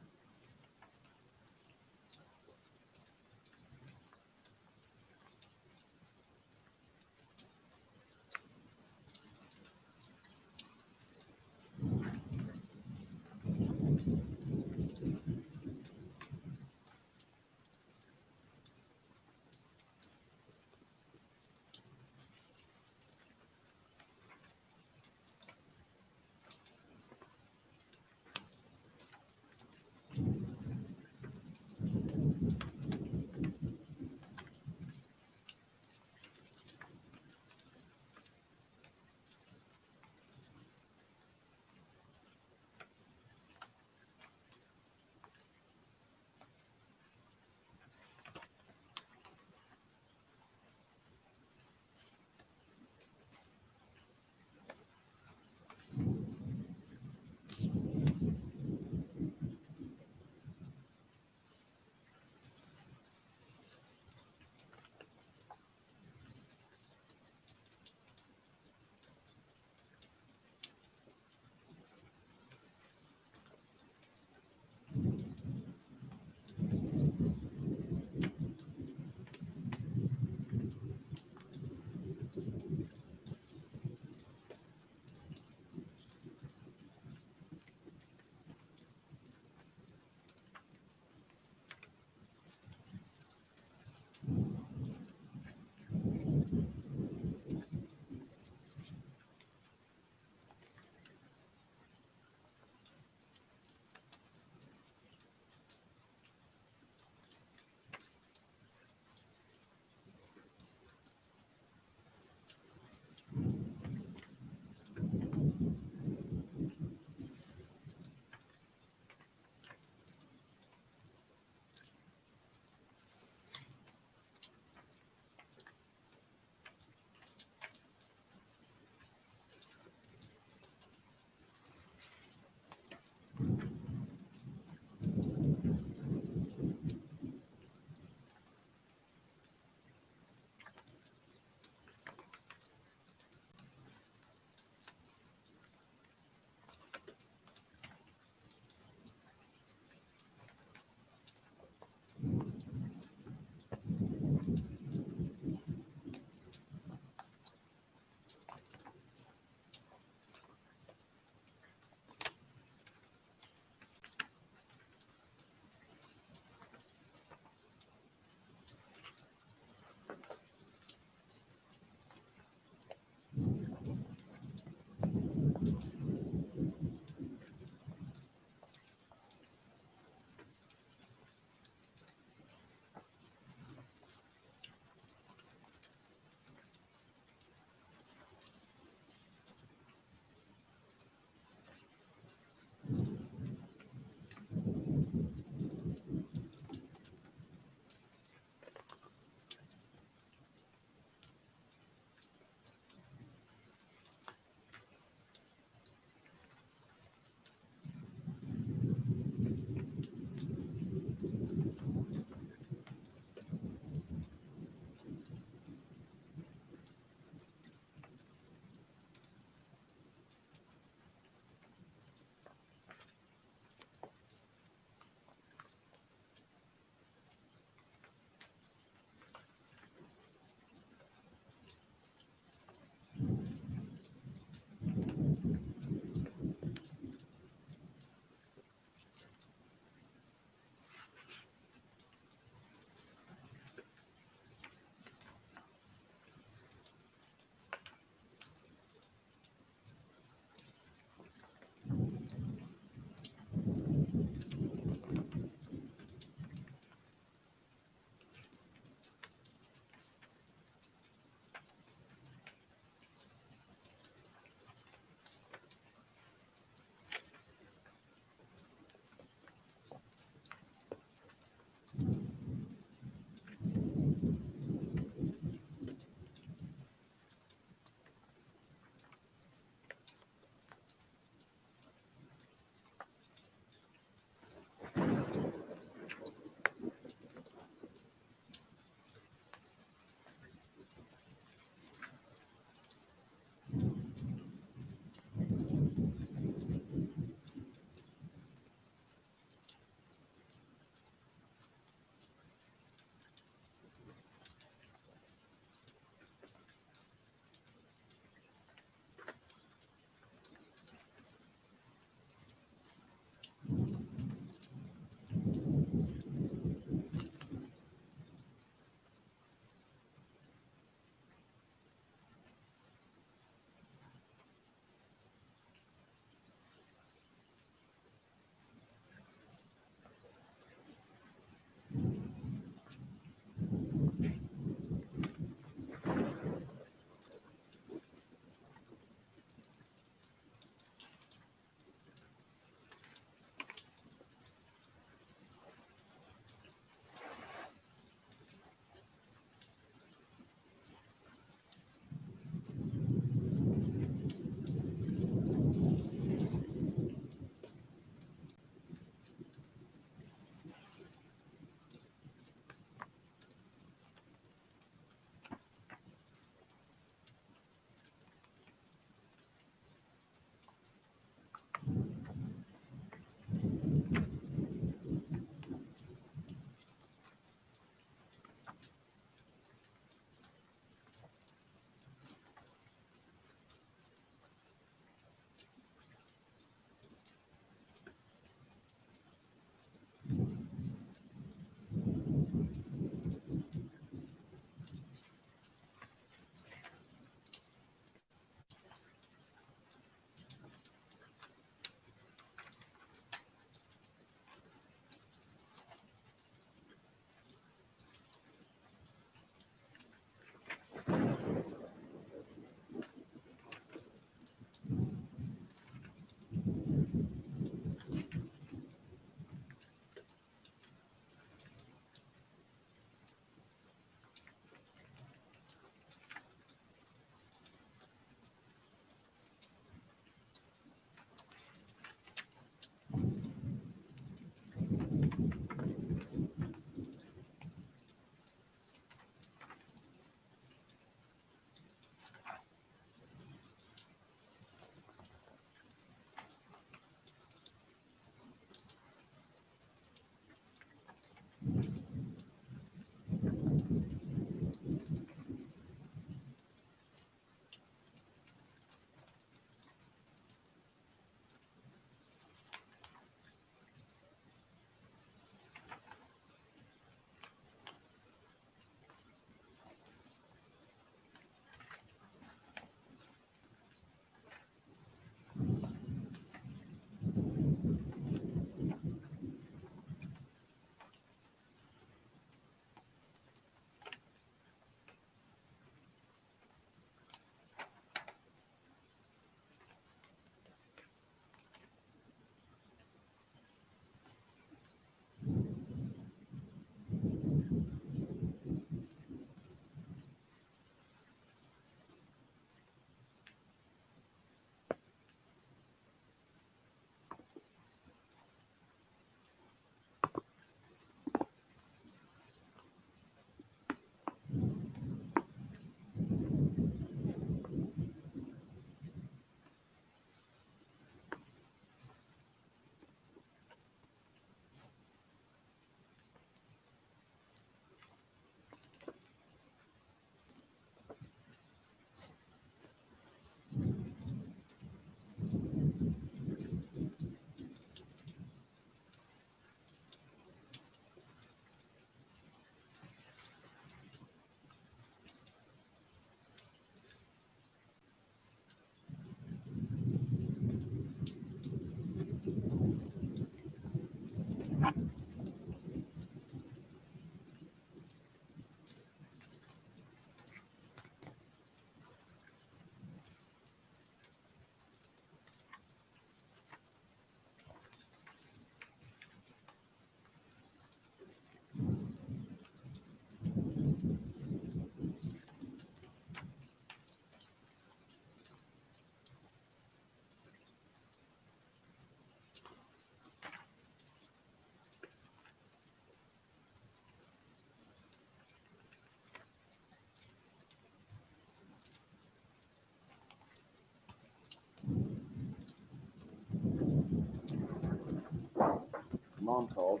mom called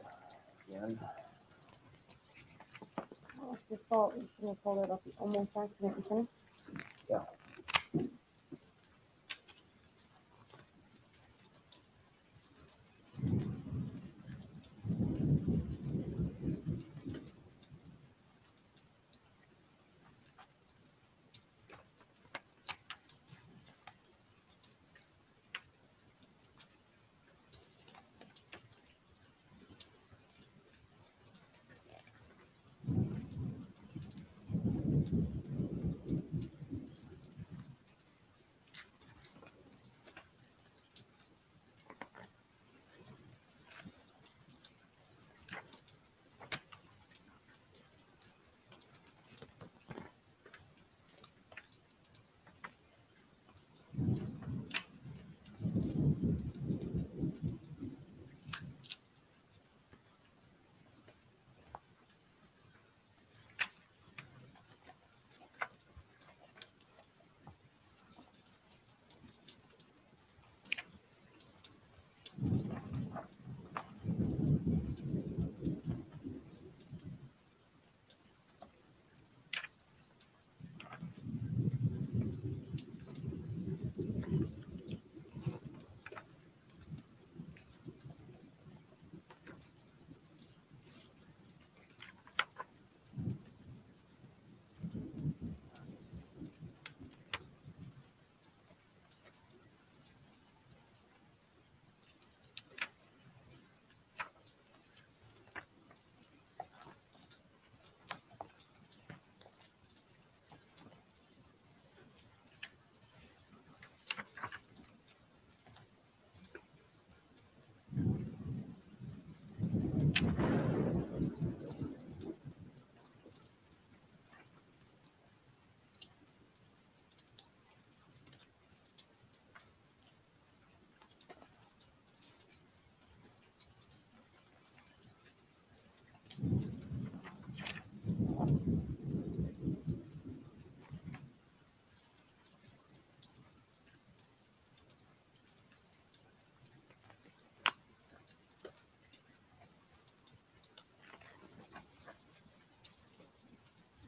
again. Oh, it's your fault. You shouldn't have pulled it up. You almost accidentally finished. Yeah.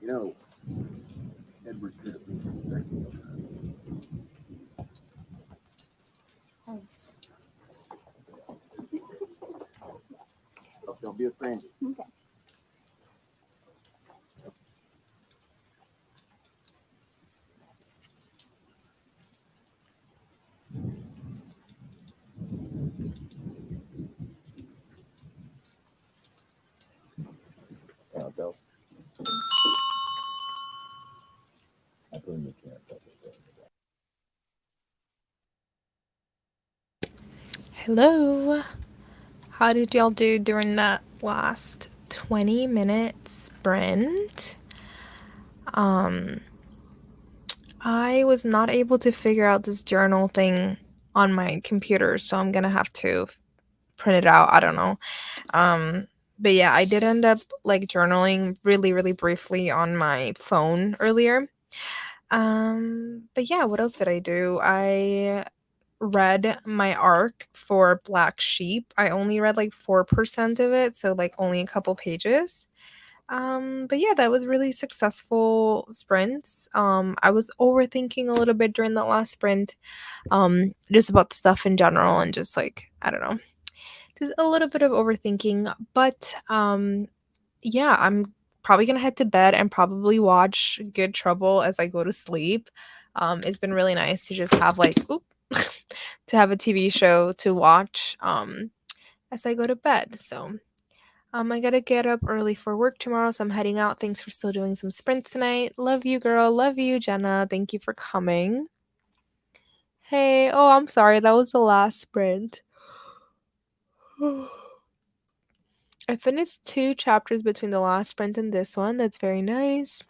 You know, Edward could have been suspected of that. Oh, don't be a stranger. Okay. Go. I put in the camp. Hello. How did y'all do during that last 20-minute sprint? I was not able to figure out this journal thing on my computer, so I'm gonna have to print it out. I don't know. But yeah, I did end up like journaling really, really briefly on my phone earlier. But yeah, what else did I do? I read my arc for Black Sheep. I only read like 4% of it, so like only a couple pages. But yeah, that was really successful sprints. I was overthinking a little bit during that last sprint, just about stuff in general and just like, I don't know, just a little bit of overthinking. But yeah, I'm probably gonna head to bed and probably watch Good Trouble as I go to sleep. It's been really nice to just have like to have a TV show to watch as I go to bed. So I gotta get up early for work tomorrow, so I'm heading out. Thanks for still doing some sprints tonight. Love you, girl. Love you, Jenna. Thank you for coming. Hey, oh, I'm sorry. That was the last sprint. I finished 2 chapters between the last sprint and this one. That's very nice.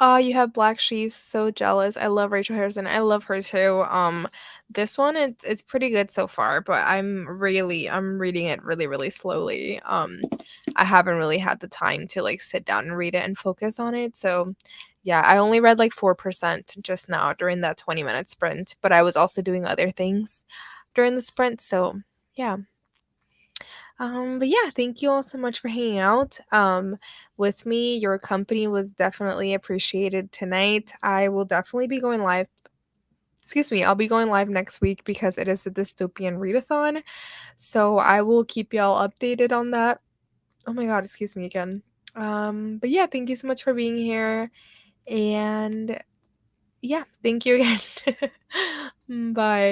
You have Black Sheep. So jealous. I love Rachel Harrison. I love her too. This one it's pretty good so far, but I'm reading it really, really slowly. I haven't really had the time to like sit down and read it and focus on it. So yeah, I only read like 4% just now during that 20-minute sprint, but I was also doing other things during the sprint. So yeah. But yeah, thank you all so much for hanging out with me. Your company was definitely appreciated tonight. I will definitely be going live. Excuse me, I'll be going live next week because it is a dystopian readathon. So I will keep y'all updated on that. Oh my god, excuse me again. But yeah, thank you so much for being here. And yeah, thank you again. Bye.